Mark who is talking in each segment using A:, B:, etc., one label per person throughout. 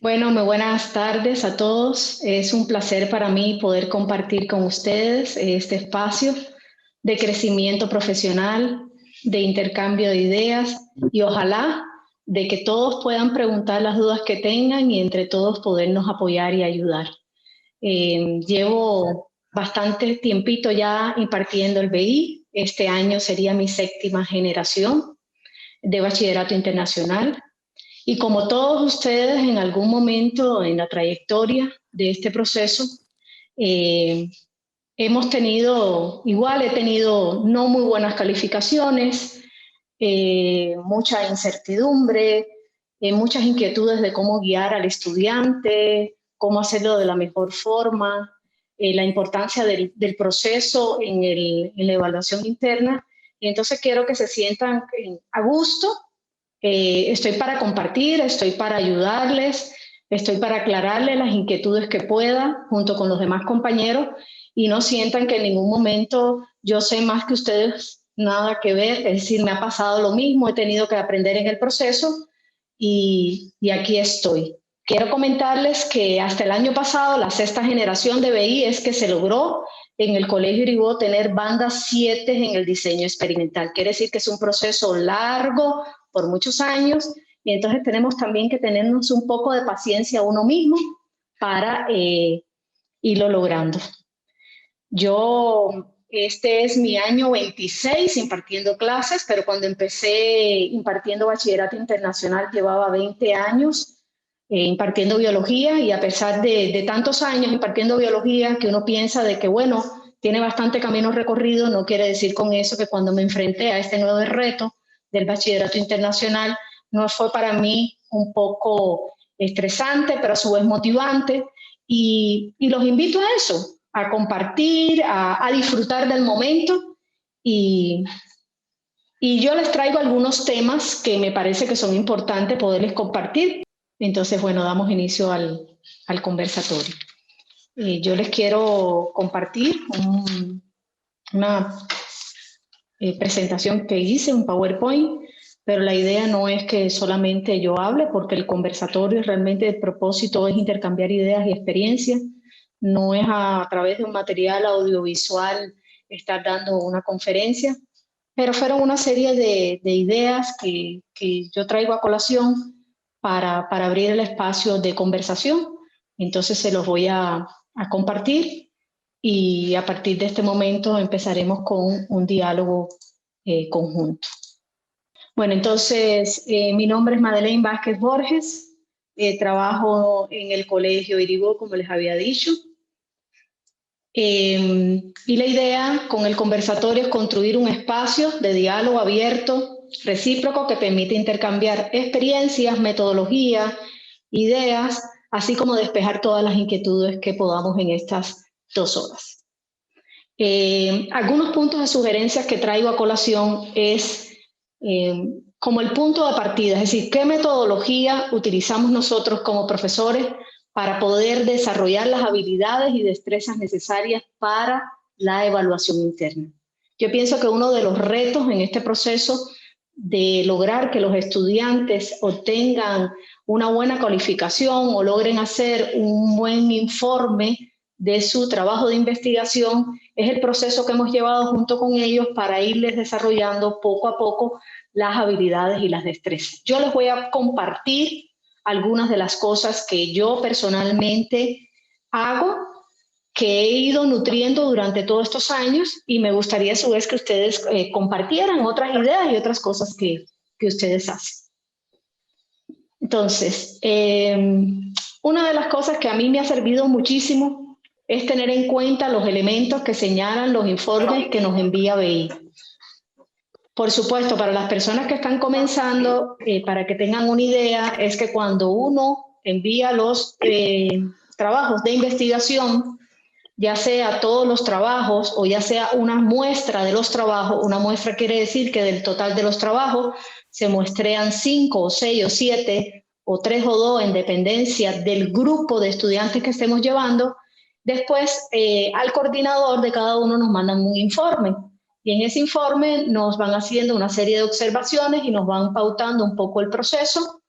A: Bueno, muy buenas tardes a todos. Es un placer para mí poder compartir con ustedes este espacio de crecimiento profesional, de intercambio de ideas y ojalá de que todos puedan preguntar las dudas que tengan y entre todos podernos apoyar y ayudar. Llevo bastante tiempito ya impartiendo el BI. Este año sería mi séptima generación de bachillerato internacional. Y como todos ustedes en algún momento en la trayectoria de este proceso, eh, he tenido no muy buenas calificaciones, mucha incertidumbre, muchas inquietudes de cómo guiar al estudiante, cómo hacerlo de la mejor forma, la importancia del proceso en la evaluación interna. Y entonces quiero que se sientan a gusto. Estoy para compartir, estoy para ayudarles, estoy para aclararles las inquietudes que pueda junto con los demás compañeros y no sientan que en ningún momento yo sé más que ustedes, nada que ver, es decir, me ha pasado lo mismo, he tenido que aprender en el proceso y aquí estoy. Quiero comentarles que hasta el año pasado la sexta generación de BI es que se logró en el Colegio Uribó tener bandas 7 en el diseño experimental. Quiere decir que es un proceso largo, por muchos años, y entonces tenemos también que tenernos un poco de paciencia a uno mismo para irlo logrando. Este es mi año 26 impartiendo clases, pero cuando empecé impartiendo bachillerato internacional llevaba 20 años impartiendo biología y a pesar de tantos años impartiendo biología que uno piensa de que, bueno, tiene bastante camino recorrido, no quiere decir con eso que cuando me enfrenté a este nuevo reto del bachillerato internacional no fue para mí un poco estresante, pero a su vez motivante y los invito a eso, a compartir, a disfrutar del momento y, y yo les traigo algunos temas que me parece que son importantes poderles compartir. Entonces, bueno, damos inicio al conversatorio. Yo les quiero compartir una presentación que hice, un PowerPoint, pero la idea no es que solamente yo hable, porque el conversatorio realmente el propósito es intercambiar ideas y experiencias, no es a través de un material audiovisual estar dando una conferencia, pero fueron una serie de ideas que yo traigo a colación para abrir el espacio de conversación. Entonces se los voy a compartir y a partir de este momento empezaremos con un diálogo conjunto. Bueno, entonces mi nombre es Madeleine Vázquez Borges, trabajo en el Colegio Iribó, como les había dicho. Y la idea con el conversatorio es construir un espacio de diálogo abierto, recíproco, que permite intercambiar experiencias, metodologías, ideas, así como despejar todas las inquietudes que podamos en estas 2 horas. Algunos puntos de sugerencias que traigo a colación es como el punto de partida, es decir, qué metodología utilizamos nosotros como profesores para poder desarrollar las habilidades y destrezas necesarias para la evaluación interna. Yo pienso que uno de los retos en este proceso de lograr que los estudiantes obtengan una buena calificación o logren hacer un buen informe de su trabajo de investigación es el proceso que hemos llevado junto con ellos para irles desarrollando poco a poco las habilidades y las destrezas. Yo les voy a compartir algunas de las cosas que yo personalmente hago, que he ido nutriendo durante todos estos años y me gustaría a su vez que ustedes compartieran otras ideas y otras cosas que ustedes hacen. Entonces, una de las cosas que a mí me ha servido muchísimo es tener en cuenta los elementos que señalan los informes que nos envía BI. Por supuesto, para las personas que están comenzando, para que tengan una idea, es que cuando uno envía los trabajos de investigación, ya sea todos los trabajos o ya sea una muestra de los trabajos, una muestra quiere decir que del total de los trabajos se muestrean 5 o 6 o 7 o 3 o 2 en dependencia del grupo de estudiantes que estemos llevando, después al coordinador de cada uno nos mandan un informe. Y en ese informe nos van haciendo una serie de observaciones y nos van pautando un poco el proceso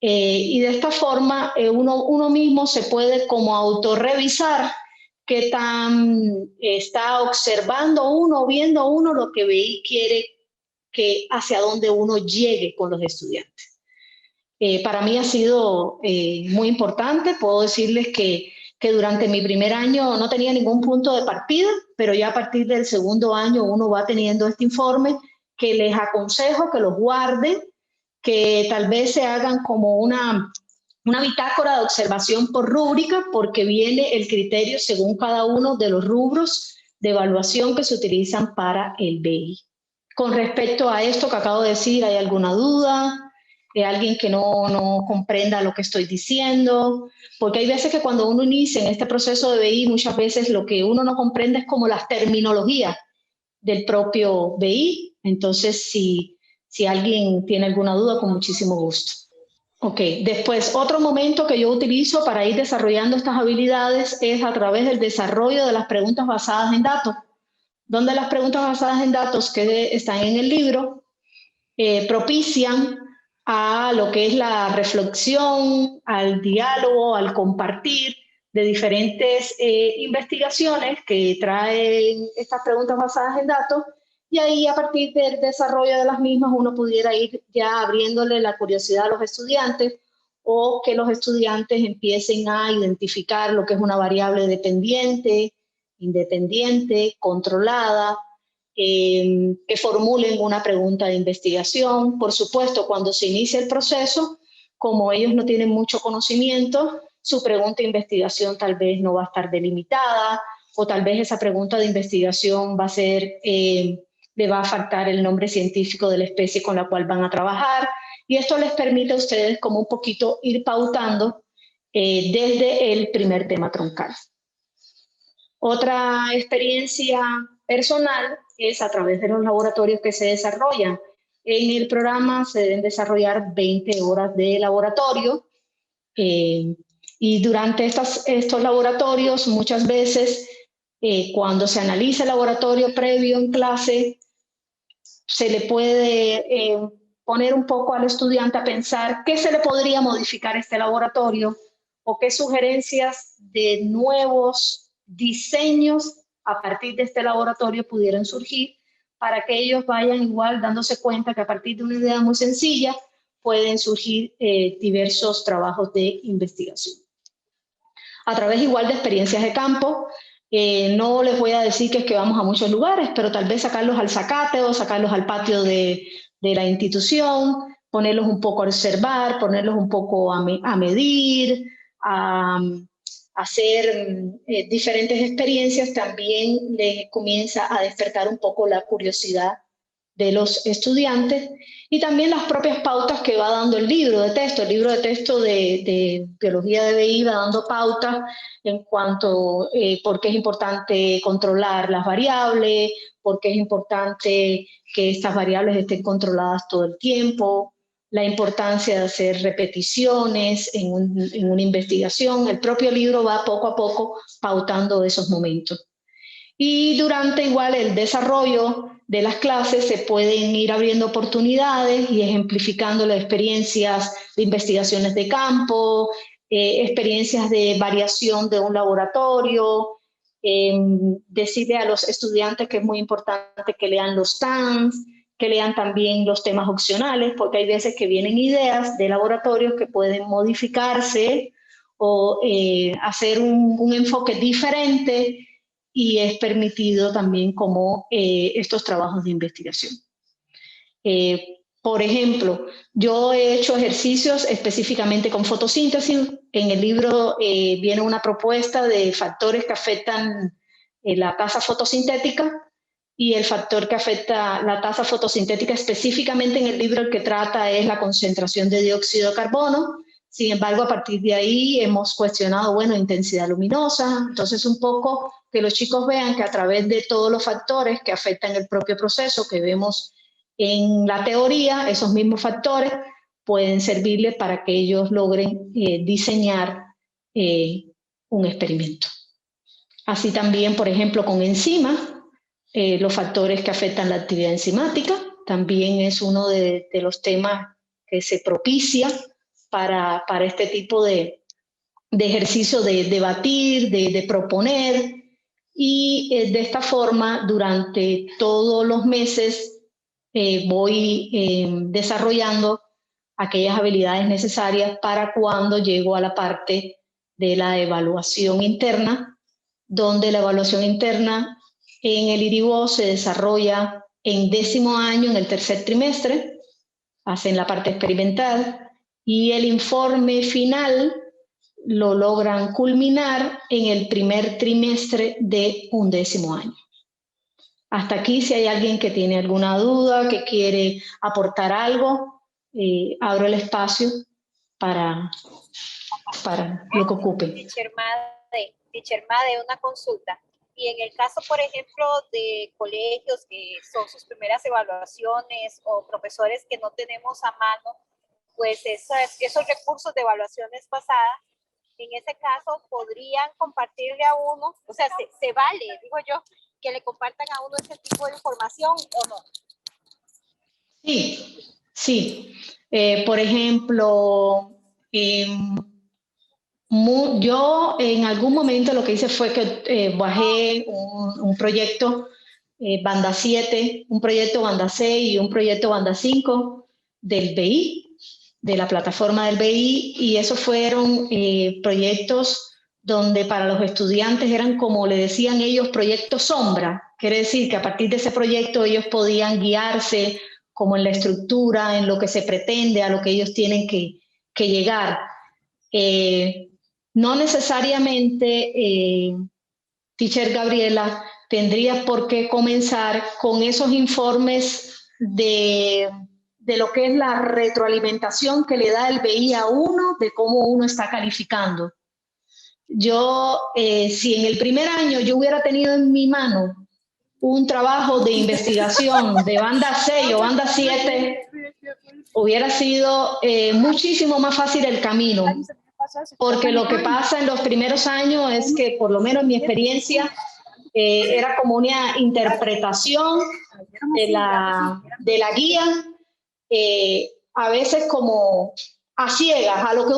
A: Y de esta forma uno mismo se puede como autorrevisar qué tan está observando uno, viendo uno lo que BI quiere que hacia dónde uno llegue con los estudiantes. Para mí ha sido muy importante. Puedo decirles que durante mi primer año no tenía ningún punto de partida, pero ya a partir del segundo año uno va teniendo este informe que les aconsejo que los guarden, que tal vez se hagan como una bitácora de observación por rúbrica, porque viene el criterio según cada uno de los rubros de evaluación que se utilizan para el BI. Con respecto a esto que acabo de decir, ¿hay alguna duda? ¿Alguien que no comprenda lo que estoy diciendo? Porque hay veces que cuando uno inicia en este proceso de BI, muchas veces lo que uno no comprende es como las terminologías del propio BI. Entonces, si alguien tiene alguna duda, con muchísimo gusto. Ok, después otro momento que yo utilizo para ir desarrollando estas habilidades es a través del desarrollo de las preguntas basadas en datos, donde las preguntas basadas en datos que están en el libro propician a lo que es la reflexión, al diálogo, al compartir de diferentes investigaciones que traen estas preguntas basadas en datos, y ahí a partir del desarrollo de las mismas uno pudiera ir ya abriéndole la curiosidad a los estudiantes, o que los estudiantes empiecen a identificar lo que es una variable dependiente, independiente, controlada, que formulen una pregunta de investigación. Por supuesto, cuando se inicia el proceso, como ellos no tienen mucho conocimiento, su pregunta de investigación tal vez no va a estar delimitada, o tal vez esa pregunta de investigación va a ser, le va a faltar el nombre científico de la especie con la cual van a trabajar, y esto les permite a ustedes como un poquito ir pautando desde el primer tema troncal. Otra experiencia personal es a través de los laboratorios que se desarrollan. En el programa se deben desarrollar 20 horas de laboratorio, y durante estos laboratorios muchas veces cuando se analiza el laboratorio previo en clase, se le puede poner un poco al estudiante a pensar qué se le podría modificar a este laboratorio, o qué sugerencias de nuevos diseños a partir de este laboratorio pudieran surgir, para que ellos vayan igual dándose cuenta que a partir de una idea muy sencilla pueden surgir diversos trabajos de investigación. A través igual de experiencias de campo, no les voy a decir que es que vamos a muchos lugares, pero tal vez sacarlos al zacate o sacarlos al patio de la institución, ponerlos un poco a observar, ponerlos un poco a medir, a hacer diferentes experiencias, también les comienza a despertar un poco la curiosidad de los estudiantes, y también las propias pautas que va dando el libro de texto. El libro de texto de Biología de BI va dando pautas en cuanto por qué es importante controlar las variables, por qué es importante que estas variables estén controladas todo el tiempo, la importancia de hacer repeticiones en una investigación. El propio libro va poco a poco pautando esos momentos. Y durante igual el desarrollo de las clases se pueden ir abriendo oportunidades y ejemplificando las experiencias de investigaciones de campo, experiencias de variación de un laboratorio, decirle a los estudiantes que es muy importante que lean los TANs, que lean también los temas opcionales, porque hay veces que vienen ideas de laboratorios que pueden modificarse o hacer un enfoque diferente, y es permitido también como estos trabajos de investigación. Por ejemplo, yo he hecho ejercicios específicamente con fotosíntesis. En el libro viene una propuesta de factores que afectan la tasa fotosintética, y el factor que afecta la tasa fotosintética específicamente en el libro el que trata es la concentración de dióxido de carbono. Sin embargo, a partir de ahí hemos cuestionado, bueno, intensidad luminosa. Entonces, un poco que los chicos vean que a través de todos los factores que afectan el propio proceso que vemos en la teoría, esos mismos factores pueden servirles para que ellos logren diseñar un experimento. Así también, por ejemplo, con enzimas, los factores que afectan la actividad enzimática también es uno de los temas que se propicia para este tipo de ejercicio de debatir, de proponer, y de esta forma durante todos los meses voy desarrollando aquellas habilidades necesarias para cuando llego a la parte de la evaluación interna, donde la evaluación interna en el IRIBO se desarrolla en 10º año, en el tercer trimestre, hacen la parte experimental, y el informe final lo logran culminar en el primer trimestre de 11º año. Hasta aquí, si hay alguien que tiene alguna duda, que quiere aportar algo, abro el espacio para lo que ocupe.
B: Teacher Made, una consulta. Y en el caso, por ejemplo, de colegios que son sus primeras evaluaciones o profesores que no tenemos a mano, pues esos recursos de evaluaciones pasadas, en ese caso podrían compartirle a uno, o sea, se vale, digo yo, que le compartan a uno ese tipo de información o no.
A: Sí, sí. Por ejemplo, yo en algún momento lo que hice fue que bajé un proyecto banda 7, un proyecto banda 6 y un proyecto banda 5 del BI, de la plataforma del BI, y esos fueron proyectos donde para los estudiantes eran, como le decían ellos, proyectos sombra. Quiere decir que a partir de ese proyecto ellos podían guiarse como en la estructura, en lo que se pretende, a lo que ellos tienen que llegar. No necesariamente, teacher Gabriela, tendrías por qué comenzar con esos informes de lo que es la retroalimentación que le da el BI a uno, de cómo uno está calificando. Yo, si en el primer año yo hubiera tenido en mi mano un trabajo de investigación de banda 6 o banda 7, hubiera sido muchísimo más fácil el camino. Porque lo que pasa en los primeros años es que, por lo menos en mi experiencia, era como una interpretación de la guía, a veces como a ciegas, a lo que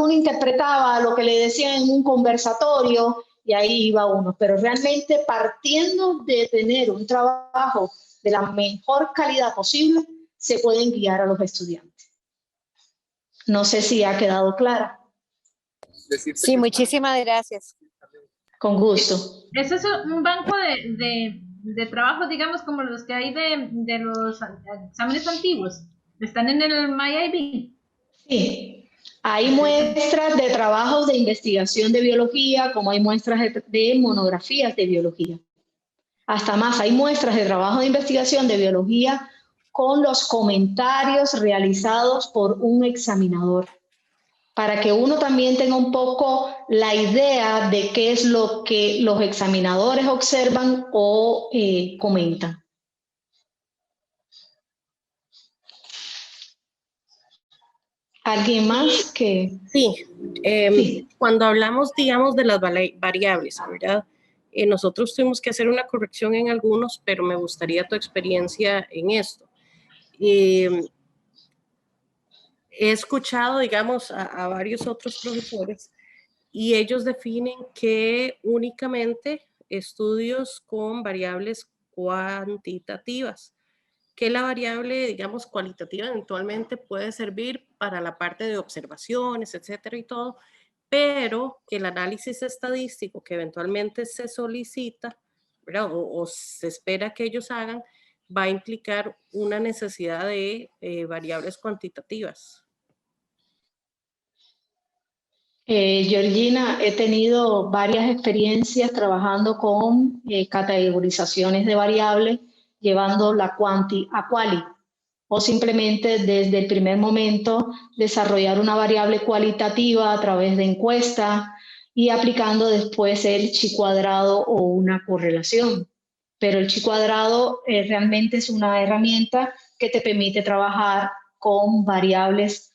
A: uno interpretaba, a lo que le decían en un conversatorio, y ahí iba uno. Pero realmente partiendo de tener un trabajo de la mejor calidad posible, se pueden guiar a los estudiantes. No sé si ha quedado clara.
B: Sí, muchísimas gracias.
A: Con gusto.
C: Eso es un banco de trabajo, digamos, como los que hay de los exámenes antiguos. ¿Están en el MyIB?
A: Sí. Hay muestras de trabajos de investigación de biología, como hay muestras de monografías de biología. Hasta más, hay muestras de trabajo de investigación de biología con los comentarios realizados por un examinador, para que uno también tenga un poco la idea de qué es lo que los examinadores observan o comentan. ¿Alguien más que...?
D: Sí, sí. Cuando hablamos, digamos, de las variables, ¿verdad? Nosotros tuvimos que hacer una corrección en algunos, pero me gustaría tu experiencia en esto. He escuchado, digamos, a varios otros profesores y ellos definen que únicamente estudios con variables cuantitativas, que la variable, digamos, cualitativa eventualmente puede servir para la parte de observaciones, etcétera y todo, pero que el análisis estadístico que eventualmente se solicita, ¿verdad? O se espera que ellos hagan, va a implicar una necesidad de variables cuantitativas.
A: Georgina, he tenido varias experiencias trabajando con categorizaciones de variables, llevando la quanti a quali, o simplemente desde el primer momento desarrollar una variable cualitativa a través de encuesta y aplicando después el chi cuadrado o una correlación. Pero el chi cuadrado realmente es una herramienta que te permite trabajar con variables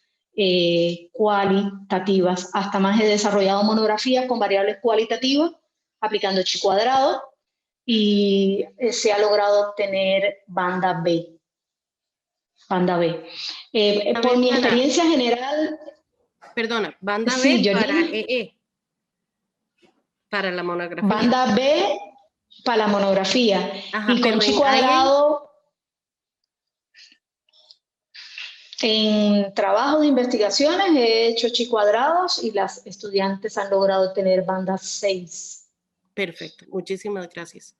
A: cualitativas. Hasta más he desarrollado monografías con variables cualitativas aplicando chi cuadrado y se ha logrado obtener banda B. banda B.
D: Banda
A: Por
D: B
A: mi
D: para-
A: experiencia general,
D: Perdona, banda
A: Sí,
D: B
A: Georgina.
D: para EE, para la monografía.
A: banda B para la monografía.
D: Ajá,
A: Y con
D: pero
A: chi
D: en
A: cuadrado, en trabajo de investigaciones he hecho chi cuadrados y las estudiantes han logrado tener banda 6.
D: Perfecto, muchísimas gracias.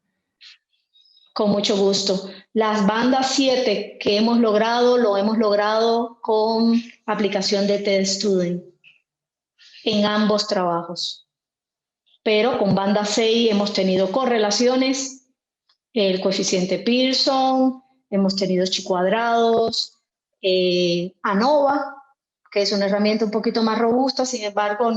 A: Con mucho gusto. Las bandas 7 que hemos logrado, lo hemos logrado con aplicación de TED Student en ambos trabajos. Pero con banda 6 hemos tenido correlaciones, el coeficiente Pearson, hemos tenido chi cuadrados, ANOVA, que es una herramienta un poquito más robusta, sin embargo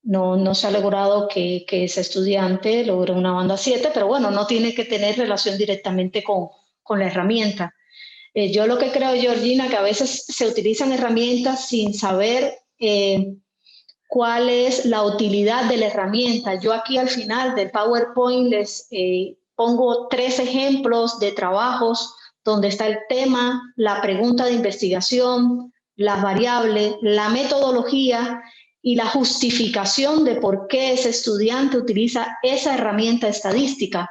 A: no se ha logrado que ese estudiante logre una banda 7, pero bueno, no tiene que tener relación directamente con la herramienta. Yo lo que creo, Georgina, que a veces se utilizan herramientas sin saber cuál es la utilidad de la herramienta. Yo aquí al final del PowerPoint les pongo 3 ejemplos de trabajos donde está el tema, la pregunta de investigación, las variables, la metodología y la justificación de por qué ese estudiante utiliza esa herramienta estadística.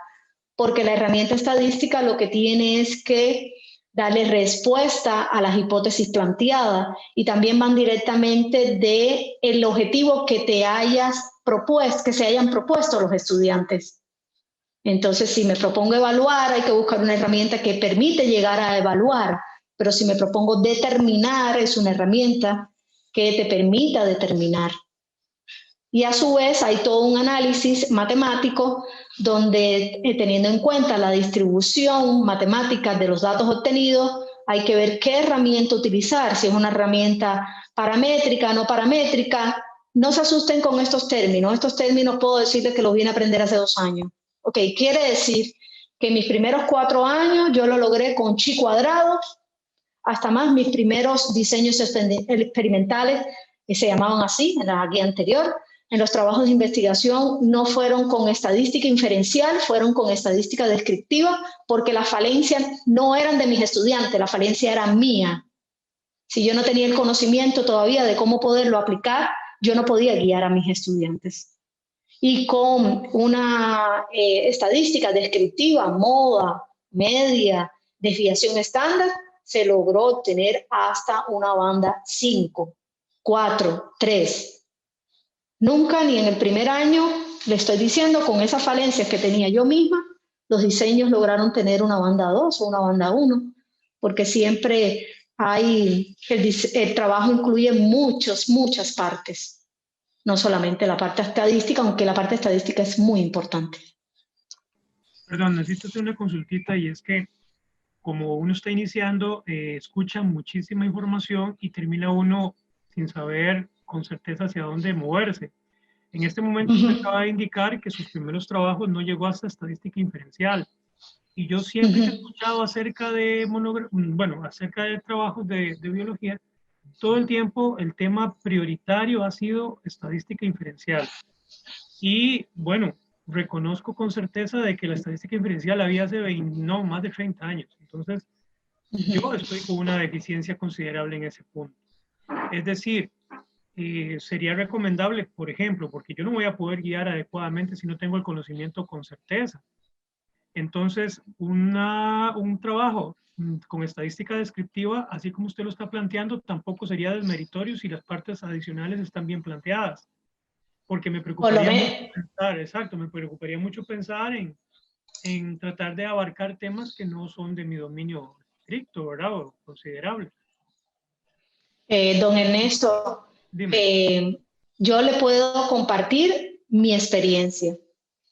A: Porque la herramienta estadística lo que tiene es que darle respuesta a las hipótesis planteadas y también van directamente del objetivo que te hayas propuesto, que se hayan propuesto los estudiantes. Entonces, si me propongo evaluar, hay que buscar una herramienta que permite llegar a evaluar, pero si me propongo determinar, es una herramienta que te permita determinar. Y a su vez hay todo un análisis matemático donde, teniendo en cuenta la distribución matemática de los datos obtenidos, hay que ver qué herramienta utilizar, si es una herramienta paramétrica, no paramétrica. No se asusten con estos términos puedo decirles que los vine a aprender hace 2 años. Ok, quiere decir que mis primeros 4 años yo lo logré con chi cuadrado, hasta más mis primeros diseños experimentales, que se llamaban así en la guía anterior. En los trabajos de investigación no fueron con estadística inferencial, fueron con estadística descriptiva, porque las falencias no eran de mis estudiantes, la falencia era mía. Si yo no tenía el conocimiento todavía de cómo poderlo aplicar, yo no podía guiar a mis estudiantes. Y con una estadística descriptiva, moda, media, desviación estándar, se logró obtener hasta una banda 5, 4, 3. Nunca ni en el primer año, le estoy diciendo, con esas falencias que tenía yo misma, los diseños lograron tener una banda 2 o una banda 1, porque siempre hay, el trabajo incluye muchas partes, no solamente la parte estadística, aunque la parte estadística es muy importante.
E: Perdón, necesito hacer una consultita y es que como uno está iniciando, escucha muchísima información y termina uno sin saber con certeza hacia dónde moverse. En este momento usted acaba de indicar que sus primeros trabajos no llegó hasta estadística inferencial. Y yo siempre que he escuchado acerca de, acerca de trabajos de biología, todo el tiempo el tema prioritario ha sido estadística inferencial. Y bueno, reconozco con certeza de que la estadística inferencial había hace más de 30 años. Entonces, yo estoy con una deficiencia considerable en ese punto. Es decir, sería recomendable, por ejemplo, porque yo no voy a poder guiar adecuadamente si no tengo el conocimiento con certeza. Entonces, un trabajo con estadística descriptiva, así como usted lo está planteando, tampoco sería desmeritorio si las partes adicionales están bien planteadas. Porque me preocuparía mucho pensar, exacto, me preocuparía mucho pensar en tratar de abarcar temas que no son de mi dominio estricto, ¿verdad? O considerable.
A: Don Ernesto, yo le puedo compartir mi experiencia.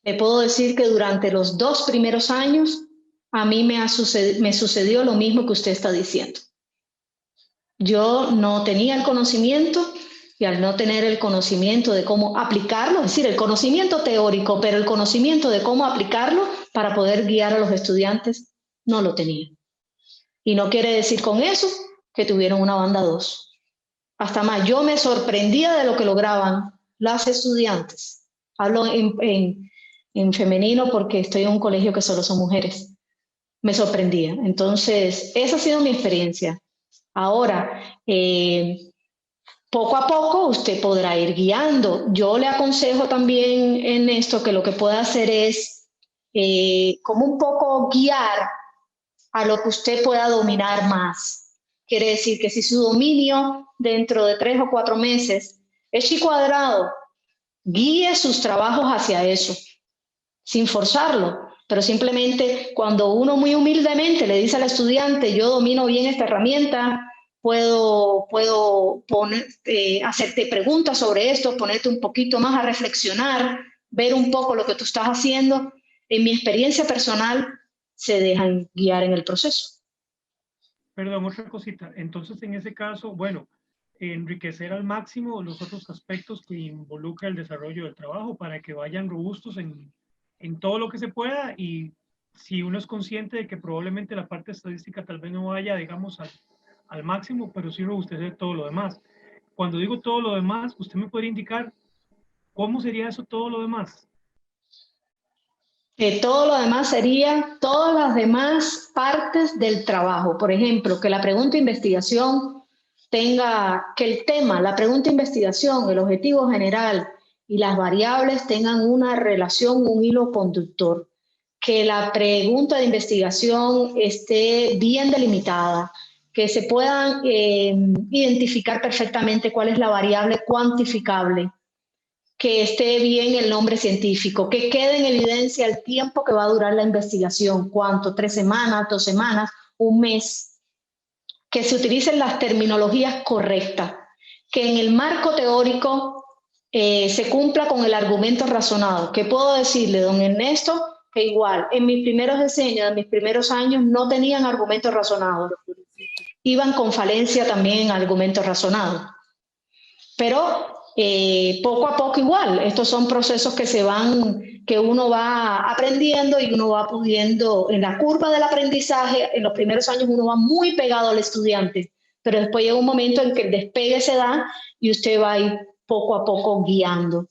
A: Le puedo decir que durante los 2 primeros años a mí me sucedió lo mismo que usted está diciendo. Yo no tenía el conocimiento y al no tener el conocimiento de cómo aplicarlo, es decir, el conocimiento teórico, pero el conocimiento de cómo aplicarlo para poder guiar a los estudiantes, no lo tenía. Y no quiere decir con eso que tuvieron una banda 2. Hasta más, yo me sorprendía de lo que lograban las estudiantes. Hablo en femenino porque estoy en un colegio que solo son mujeres. me sorprendía. Entonces, esa ha sido mi experiencia. Ahora, poco a poco usted podrá ir guiando. Yo le aconsejo también en esto que lo que pueda hacer es como un poco guiar a lo que usted pueda dominar más. Quiere decir que si su dominio dentro de 3 o 4 meses es chi cuadrado, guíe sus trabajos hacia eso, sin forzarlo, pero simplemente cuando uno muy humildemente le dice al estudiante, yo domino bien esta herramienta, puedo hacerte preguntas sobre esto, ponerte un poquito más a reflexionar, ver un poco lo que tú estás haciendo. En mi experiencia personal, se dejan guiar en el proceso.
E: Perdón, otra cosita. Entonces, en ese caso, bueno, enriquecer al máximo los otros aspectos que involucra el desarrollo del trabajo para que vayan robustos en todo lo que se pueda, y si uno es consciente de que probablemente la parte estadística tal vez no vaya, digamos, al máximo, pero sí robustecer todo lo demás. Cuando digo todo lo demás, ¿usted me podría indicar cómo sería eso todo lo demás?
A: Todo lo demás sería todas las demás partes del trabajo. Por ejemplo, que la pregunta de investigación tenga, que el tema, la pregunta de investigación, el objetivo general y las variables tengan una relación, un hilo conductor. Que la pregunta de investigación esté bien delimitada, que se puedan identificar perfectamente cuál es la variable cuantificable, que esté bien el nombre científico, que quede en evidencia el tiempo que va a durar la investigación, cuánto, 3 semanas, 2 semanas, un mes, que se utilicen las terminologías correctas, que en el marco teórico se cumpla con el argumento razonado. ¿Qué puedo decirle, don Ernesto? Que igual, en mis primeros diseños, en mis primeros años, no tenían argumentos razonados. Iban con falencia también en argumentos razonados. Pero poco a poco igual, estos son procesos que uno va aprendiendo y uno va pudiendo, en la curva del aprendizaje, en los primeros años uno va muy pegado al estudiante, pero después llega un momento en que el despegue se da y usted va a ir poco a poco guiando.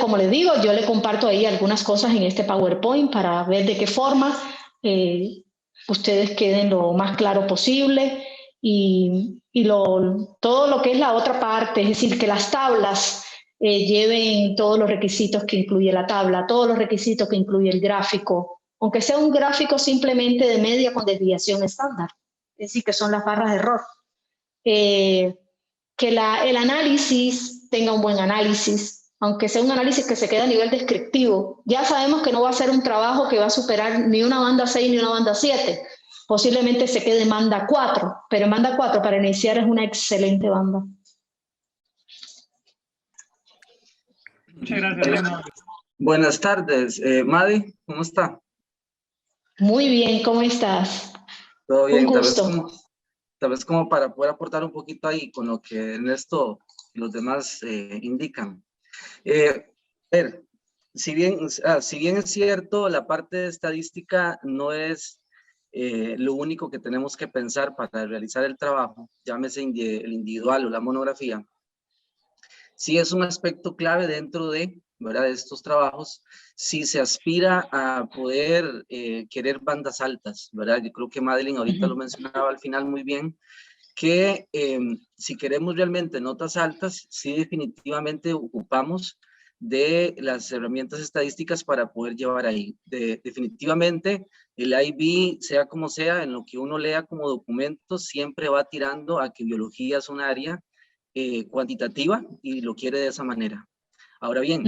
A: Como les digo, yo le comparto ahí algunas cosas en este PowerPoint para ver de qué forma ustedes queden lo más claro posible. Y todo lo que es la otra parte, es decir, que las tablas lleven todos los requisitos que incluye la tabla, todos los requisitos que incluye el gráfico, aunque sea un gráfico simplemente de media con desviación estándar, es decir, que son las barras de error. Que el análisis tenga un buen análisis, aunque sea un análisis que se quede a nivel descriptivo. Ya sabemos que no va a ser un trabajo que va a superar ni una banda 6 ni una banda 7, posiblemente se quede en banda 4, pero en banda 4 para iniciar es una excelente banda.
E: Muchas gracias.
F: Buenas tardes, Madi, ¿cómo está?
A: Muy bien, ¿cómo estás?
F: Todo bien,
A: un gusto.
F: Tal vez como para poder aportar un poquito ahí con lo que en esto los demás indican. Si bien es cierto, la parte de estadística no es lo único que tenemos que pensar para realizar el trabajo, llámese el individual o la monografía, sí es un aspecto clave dentro de, ¿verdad?, de estos trabajos, si se aspira a poder querer bandas altas, ¿verdad? Yo creo que Madeline ahorita lo mencionaba al final muy bien, que si queremos realmente notas altas, sí definitivamente ocupamos de las herramientas estadísticas para poder llevar ahí. Definitivamente el IB, sea como sea, en lo que uno lea como documento, siempre va tirando a que biología es un área cuantitativa y lo quiere de esa manera. Ahora bien,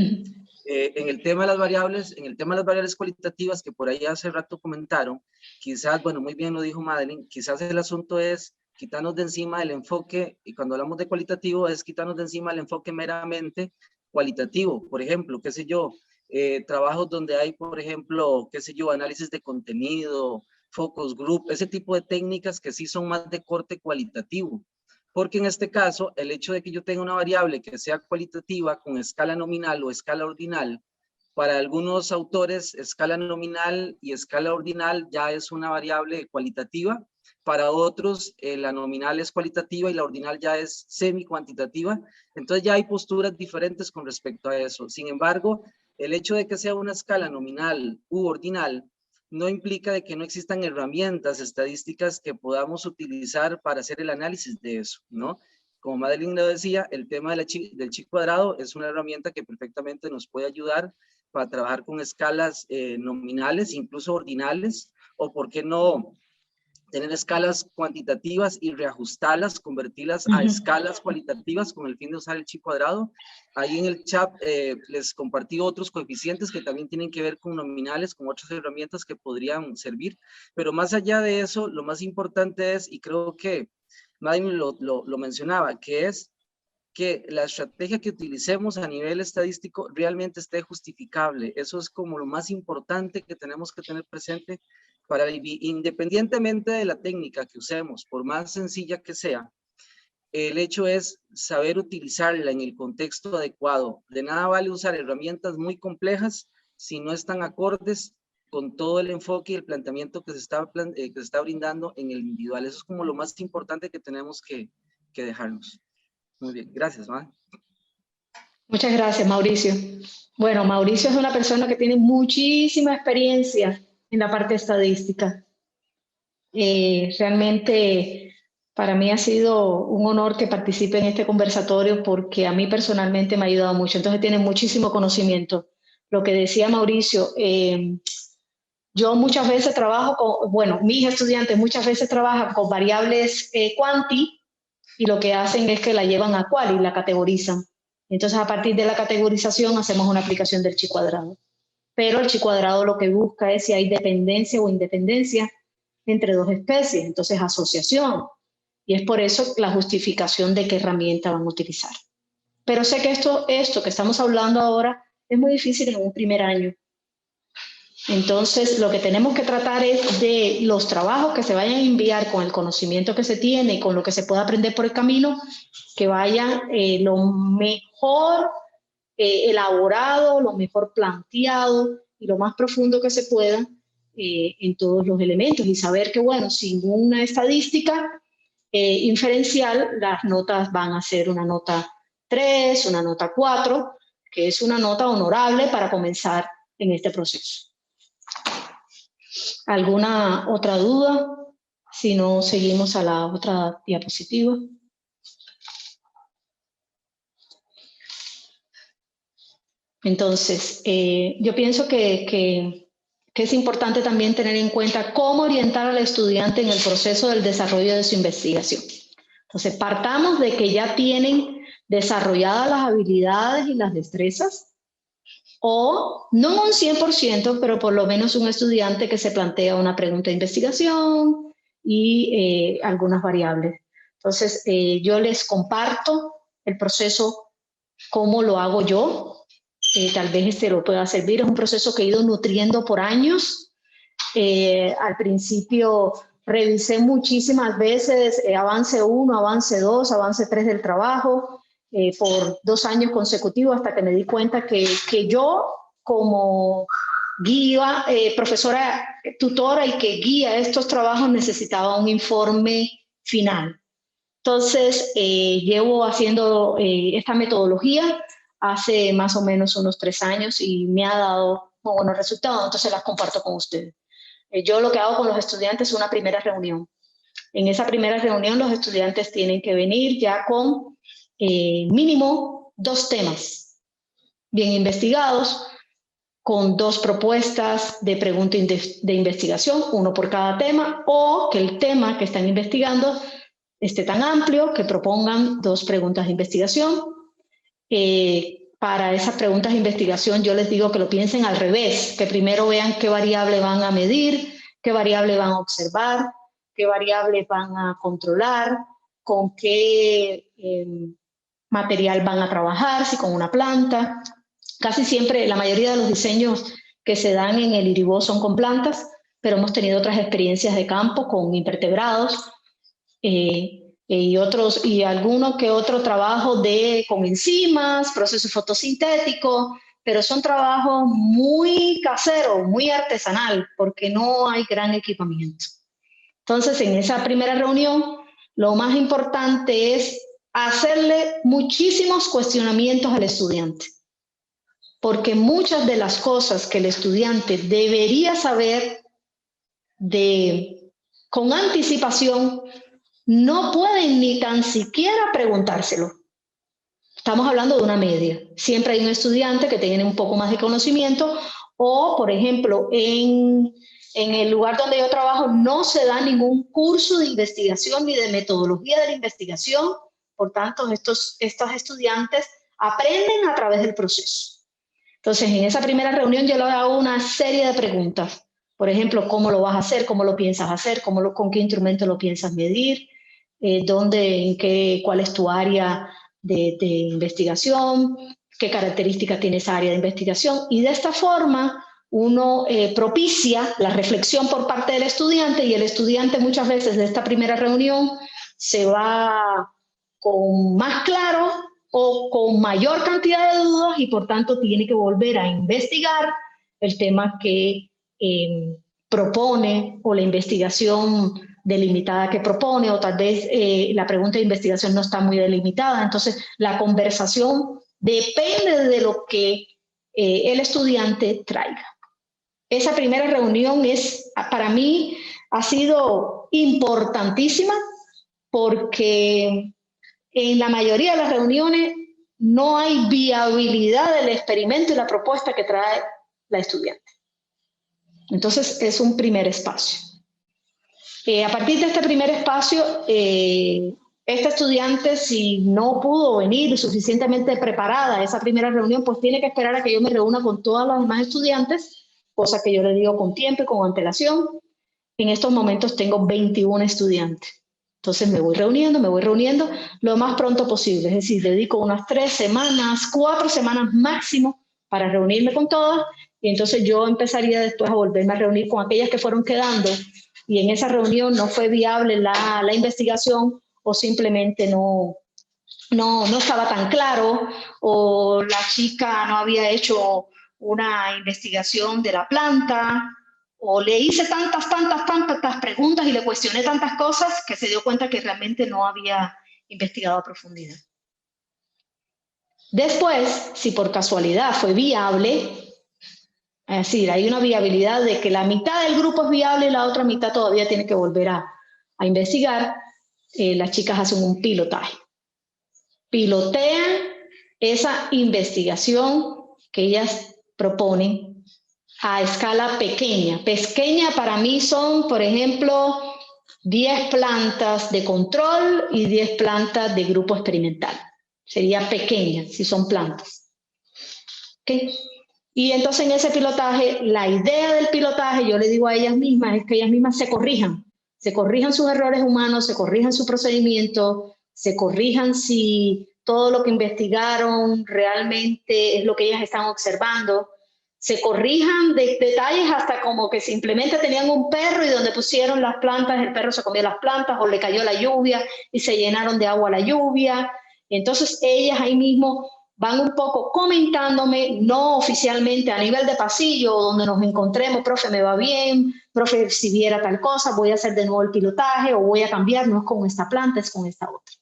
F: en el tema de las variables cualitativas que por ahí hace rato comentaron, quizás, bueno, muy bien lo dijo Madeline, quizás el asunto es quitarnos de encima el enfoque, y cuando hablamos de cualitativo es quitarnos de encima el enfoque meramente cualitativo. Por ejemplo, qué sé yo, trabajos donde hay, por ejemplo, qué sé yo, análisis de contenido, focus group, ese tipo de técnicas que sí son más de corte cualitativo. Porque en este caso, el hecho de que yo tenga una variable que sea cualitativa con escala nominal o escala ordinal, para algunos autores escala nominal y escala ordinal ya es una variable cualitativa, para otros la nominal es cualitativa y la ordinal ya es semi-cuantitativa, entonces ya hay posturas diferentes con respecto a eso. Sin embargo, el hecho de que sea una escala nominal u ordinal no implica de que no existan herramientas estadísticas que podamos utilizar para hacer el análisis de eso, ¿no? Como Madeline lo decía, el tema del chi cuadrado es una herramienta que perfectamente nos puede ayudar para trabajar con escalas nominales, incluso ordinales, o por qué no tener escalas cuantitativas y reajustarlas, convertirlas a escalas cualitativas con el fin de usar el chi cuadrado. Ahí en el chat les compartí otros coeficientes que también tienen que ver con nominales, con otras herramientas que podrían servir. Pero más allá de eso, lo más importante es, y creo que Madeline lo mencionaba, que es que la estrategia que utilicemos a nivel estadístico realmente esté justificable. Eso es como lo más importante que tenemos que tener presente para vivir, independientemente de la técnica que usemos, por más sencilla que sea. El hecho es saber utilizarla en el contexto adecuado. De nada vale usar herramientas muy complejas si no están acordes con todo el enfoque y el planteamiento que se está brindando en el individual. Eso es como lo más importante que tenemos que dejarnos. Muy bien, gracias, Ma.
A: Muchas gracias, Mauricio. Bueno, Mauricio es una persona que tiene muchísima experiencia en la parte estadística. Realmente para mí ha sido un honor que participe en este conversatorio porque a mí personalmente me ha ayudado mucho. Entonces tiene muchísimo conocimiento. Lo que decía Mauricio, yo muchas veces trabajo con, bueno, mis estudiantes muchas veces trabajan con variables cuanti y lo que hacen es que la llevan a quali, la categorizan. Entonces a partir de la categorización hacemos una aplicación del chi cuadrado. Pero el chi cuadrado lo que busca es si hay dependencia o independencia entre dos especies, entonces asociación. Y es por eso la justificación de qué herramienta van a utilizar. Pero sé que esto que estamos hablando ahora es muy difícil en un primer año. Entonces, lo que tenemos que tratar es de los trabajos que se vayan a enviar con el conocimiento que se tiene y con lo que se pueda aprender por el camino, que vayan lo mejor elaborado, lo mejor planteado y lo más profundo que se pueda en todos los elementos y saber que, bueno, sin una estadística inferencial, las notas van a ser una nota 3, una nota 4, que es una nota honorable para comenzar en este proceso. ¿Alguna otra duda? Si no, seguimos a la otra diapositiva. Entonces, yo pienso que es importante también tener en cuenta cómo orientar al estudiante en el proceso del desarrollo de su investigación. Entonces, partamos de que ya tienen desarrolladas las habilidades y las destrezas, o no un 100%, pero por lo menos un estudiante que se plantea una pregunta de investigación y algunas variables. Entonces, yo les comparto el proceso, cómo lo hago yo. Tal vez este lo pueda servir. Es un proceso que he ido nutriendo por años. Al principio revisé muchísimas veces avance 1, avance 2, avance 3 del trabajo por 2 años consecutivos hasta que me di cuenta que yo como guía, profesora tutora y que guía estos trabajos necesitaba un informe final. Entonces, llevo haciendo esta metodología hace más o menos unos 3 años y me ha dado muy buenos resultados, entonces las comparto con ustedes. Yo lo que hago con los estudiantes es una primera reunión. En esa primera reunión los estudiantes tienen que venir ya con mínimo 2 temas bien investigados, con 2 propuestas de pregunta de investigación, 1 por cada tema, o que el tema que están investigando esté tan amplio que propongan 2 preguntas de investigación. Para esas preguntas de investigación yo les digo que lo piensen al revés, que primero vean qué variable van a medir, qué variable van a observar, qué variable van a controlar, con qué material van a trabajar, si con una planta. Casi siempre, la mayoría de los diseños que se dan en el IRIBO son con plantas, pero hemos tenido otras experiencias de campo con invertebrados, y alguno que otro trabajo con enzimas, procesos fotosintéticos, pero son trabajos muy caseros, muy artesanal, porque no hay gran equipamiento. Entonces, en esa primera reunión, lo más importante es hacerle muchísimos cuestionamientos al estudiante, porque muchas de las cosas que el estudiante debería saber con anticipación, no pueden ni tan siquiera preguntárselo. Estamos hablando de una media. Siempre hay un estudiante que tiene un poco más de conocimiento o, por ejemplo, en el lugar donde yo trabajo no se da ningún curso de investigación ni de metodología de la investigación. Por tanto, estos estudiantes aprenden a través del proceso. Entonces, en esa primera reunión yo le hago una serie de preguntas. Por ejemplo, ¿cómo lo vas a hacer? ¿Cómo lo piensas hacer? ¿Con qué instrumento lo piensas medir? ¿Cuál es tu área de investigación? ¿Qué características tiene esa área de investigación? Y de esta forma uno propicia la reflexión por parte del estudiante, y el estudiante muchas veces de esta primera reunión se va con más claro o con mayor cantidad de dudas, y por tanto tiene que volver a investigar el tema que propone, o la investigación delimitada que propone, o tal vez la pregunta de investigación no está muy delimitada. Entonces la conversación depende de lo que el estudiante traiga. Esa primera reunión para mí ha sido importantísima, porque en la mayoría de las reuniones no hay viabilidad del experimento y la propuesta que trae la estudiante. Entonces es un primer espacio. A partir de este primer espacio, esta estudiante, si no pudo venir suficientemente preparada a esa primera reunión, pues tiene que esperar a que yo me reúna con todas las demás estudiantes, cosa que yo le digo con tiempo y con antelación. En estos momentos tengo 21 estudiantes. Entonces me voy reuniendo lo más pronto posible. Es decir, dedico unas 3 semanas, 4 semanas máximo para reunirme con todas, y entonces yo empezaría después a volverme a reunir con aquellas que fueron quedando, y en esa reunión no fue viable la investigación, o simplemente no estaba tan claro, o la chica no había hecho una investigación de la planta, o le hice tantas preguntas y le cuestioné tantas cosas que se dio cuenta que realmente no había investigado a profundidad. Después, si por casualidad fue viable, es decir, hay una viabilidad de que la mitad del grupo es viable y la otra mitad todavía tiene que volver a investigar, las chicas hacen un pilotaje. Pilotean esa investigación que ellas proponen a escala pequeña. Pequeña para mí son, por ejemplo, 10 plantas de control y 10 plantas de grupo experimental. Sería pequeña si son plantas. ¿Okay? Y entonces en ese pilotaje, la idea del pilotaje, yo le digo a ellas mismas, es que ellas mismas se corrijan sus errores humanos, se corrijan su procedimiento, se corrijan si todo lo que investigaron realmente es lo que ellas están observando, se corrijan de detalles hasta como que simplemente tenían un perro y donde pusieron las plantas, el perro se comió las plantas, o le cayó la lluvia y se llenaron de agua la lluvia. Entonces ellas ahí mismo van un poco comentándome, no oficialmente, a nivel de pasillo, donde nos encontremos: profe, me va bien, profe, si viera tal cosa, voy a hacer de nuevo el pilotaje, o voy a cambiar, no es con esta planta, es con esta otra.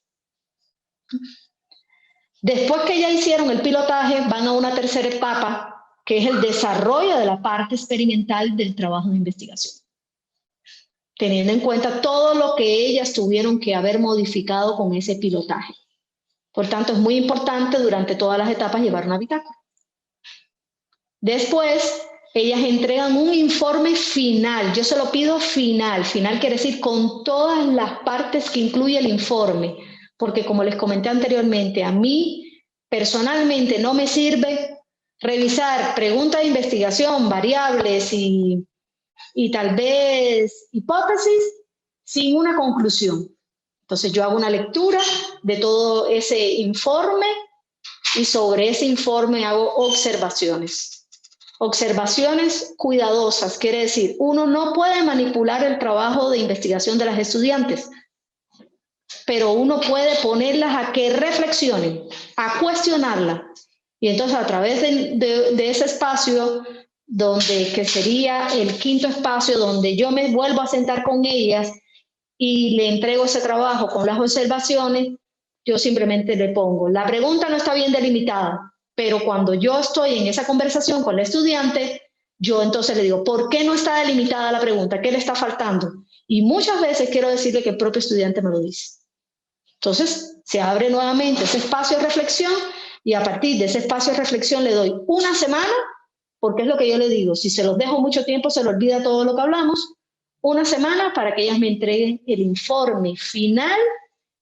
A: Después que ya hicieron el pilotaje, van a una tercera etapa, que es el desarrollo de la parte experimental del trabajo de investigación, teniendo en cuenta todo lo que ellas tuvieron que haber modificado con ese pilotaje. Por tanto, es muy importante durante todas las etapas llevar una bitácora. Después, ellas entregan un informe final. Yo se lo pido final. Final quiere decir con todas las partes que incluye el informe. Porque como les comenté anteriormente, a mí personalmente no me sirve revisar preguntas de investigación, variables y tal vez hipótesis sin una conclusión. Entonces yo hago una lectura de todo ese informe y sobre ese informe hago observaciones. Observaciones cuidadosas, quiere decir, uno no puede manipular el trabajo de investigación de las estudiantes, pero uno puede ponerlas a que reflexionen, a cuestionarlas. Y entonces a través de ese espacio, que sería el quinto espacio, donde yo me vuelvo a sentar con ellas y le entrego ese trabajo con las observaciones, yo simplemente le pongo: la pregunta no está bien delimitada, pero cuando yo estoy en esa conversación con la estudiante, yo entonces le digo, ¿por qué no está delimitada la pregunta? ¿Qué le está faltando? Y muchas veces quiero decirle que el propio estudiante me lo dice. Entonces, se abre nuevamente ese espacio de reflexión y a partir de ese espacio de reflexión le doy una semana, porque es lo que yo le digo, si se los dejo mucho tiempo se le olvida todo lo que hablamos, una semana para que ellas me entreguen el informe final,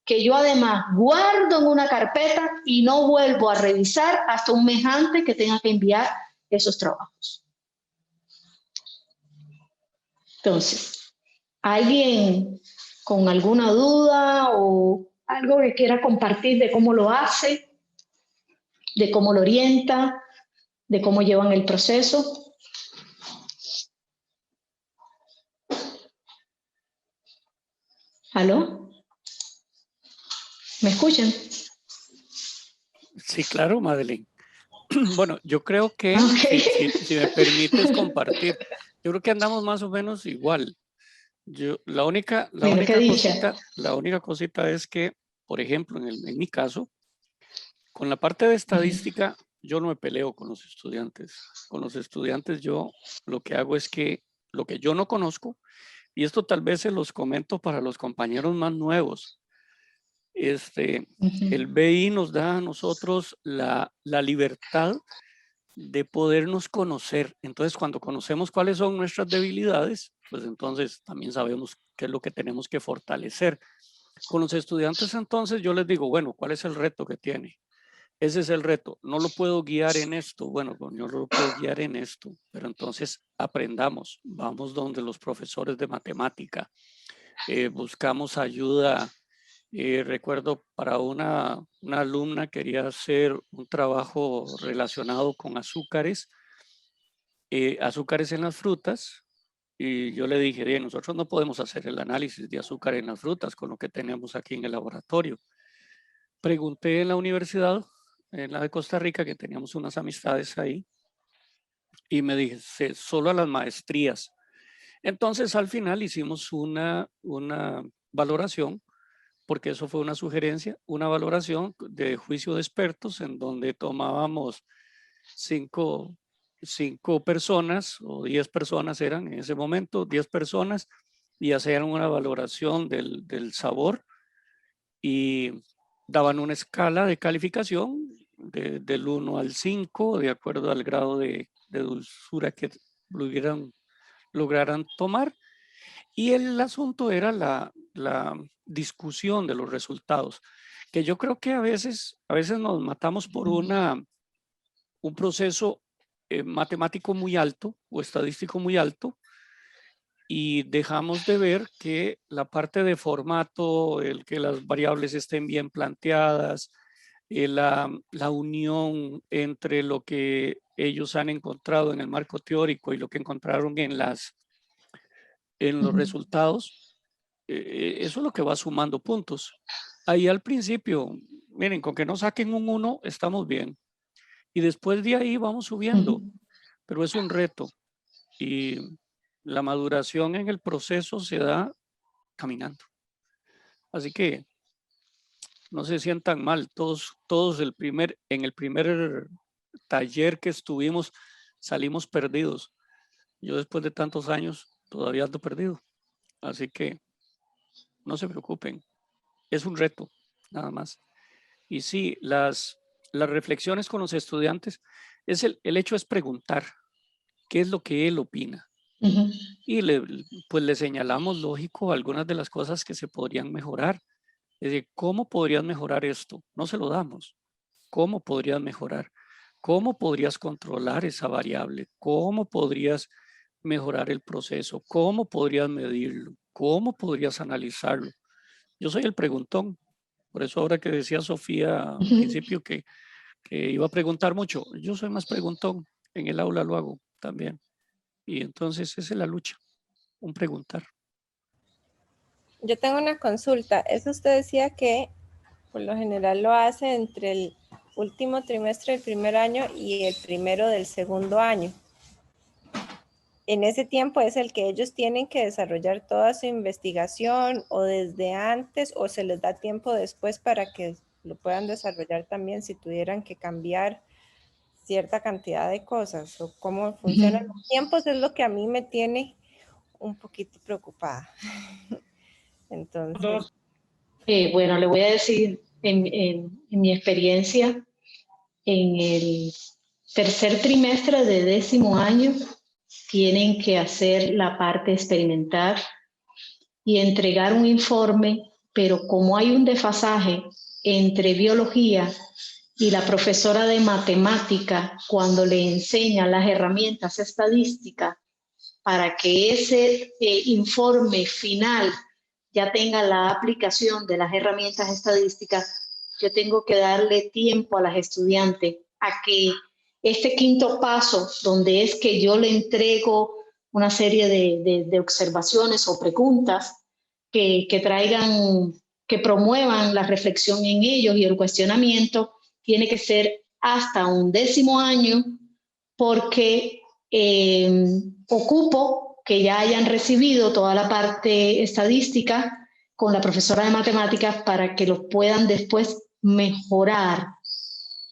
A: que yo además guardo en una carpeta y no vuelvo a revisar hasta un mes antes que tenga que enviar esos trabajos. Entonces, ¿alguien con alguna duda o algo que quiera compartir de cómo lo hace, de cómo lo orienta, de cómo llevan el proceso? ¿Aló? ¿Me escuchan?
G: Sí, claro, Madeline. Bueno, yo creo que,
A: Okay.
G: si me permites compartir, yo creo que andamos más o menos igual. La única cosita es que, por ejemplo, en mi caso, con la parte de estadística, yo no me peleo con los estudiantes. Con los estudiantes yo lo que hago es que lo que yo no conozco, y esto tal vez se los comento para los compañeros más nuevos, el BI nos da a nosotros la libertad de podernos conocer. Entonces, cuando conocemos cuáles son nuestras debilidades, pues entonces también sabemos qué es lo que tenemos que fortalecer. Con los estudiantes, entonces, yo les digo, bueno, ¿cuál es el reto que tiene? Ese es el reto. No lo puedo guiar en esto. Bueno, yo no lo puedo guiar en esto, pero entonces aprendamos. Vamos donde los profesores de matemática. Buscamos ayuda. Recuerdo para una alumna quería hacer un trabajo relacionado con azúcares, azúcares en las frutas, y yo le dije, bien, nosotros no podemos hacer el análisis de azúcar en las frutas con lo que tenemos aquí en el laboratorio. Pregunté en la universidad, en la de Costa Rica, que teníamos unas amistades ahí, y me dije, solo a las maestrías. Entonces al final hicimos una valoración, porque eso fue una sugerencia, una valoración de juicio de expertos en donde tomábamos cinco personas o 10 personas eran en ese momento, 10 personas, y hacían una valoración del sabor y daban una escala de calificación del 1 al 5 de acuerdo al grado de dulzura que lograran tomar. Y el asunto era la discusión de los resultados, que yo creo que a veces nos matamos por un proceso matemático muy alto o estadístico muy alto y dejamos de ver que la parte de formato, el que las variables estén bien planteadas, la unión entre lo que ellos han encontrado en el marco teórico y lo que encontraron en los resultados, eso es lo que va sumando puntos. Ahí al principio, miren, con que no saquen un 1, estamos bien. Y después de ahí vamos subiendo, pero es un reto. Y la maduración en el proceso se da caminando. Así que no se sientan mal. Todos en el primer taller que estuvimos salimos perdidos. Yo después de tantos años todavía ando perdido. Así que no se preocupen. Es un reto, nada más. Y sí, las reflexiones con los estudiantes, el hecho es preguntar qué es lo que él opina. Y pues le señalamos, lógico, algunas de las cosas que se podrían mejorar. Es decir, ¿cómo podrías mejorar esto? No se lo damos. ¿Cómo podrías mejorar? ¿Cómo podrías controlar esa variable? ¿Cómo podrías mejorar el proceso? ¿Cómo podrías medirlo? ¿Cómo podrías analizarlo? Yo soy el preguntón. Por eso ahora que decía Sofía al principio que iba a preguntar mucho, yo soy más preguntón. En el aula lo hago también. Y entonces esa es la lucha, un preguntar.
H: Yo tengo una consulta. Eso usted decía que por lo general lo hace entre el último trimestre del primer año y el primero del segundo año. En ese tiempo es el que ellos tienen que desarrollar toda su investigación, o desde antes, o se les da tiempo después para que lo puedan desarrollar también si tuvieran que cambiar cierta cantidad de cosas, o cómo funcionan los tiempos, es lo que a mí me tiene un poquito preocupada. Entonces...
A: Bueno, le voy a decir, en mi experiencia, en el tercer trimestre de 10º año, tienen que hacer la parte experimental y entregar un informe, pero como hay un desfasaje entre biología y la profesora de matemática, cuando le enseña las herramientas estadísticas para que ese informe final ya tenga la aplicación de las herramientas estadísticas, yo tengo que darle tiempo a las estudiantes a que este quinto paso, donde es que yo le entrego una serie de observaciones o preguntas que traigan, que promuevan la reflexión en ellos y el cuestionamiento, tiene que ser hasta un 10º año, porque ocupo que ya hayan recibido toda la parte estadística con la profesora de matemáticas para que los puedan después mejorar,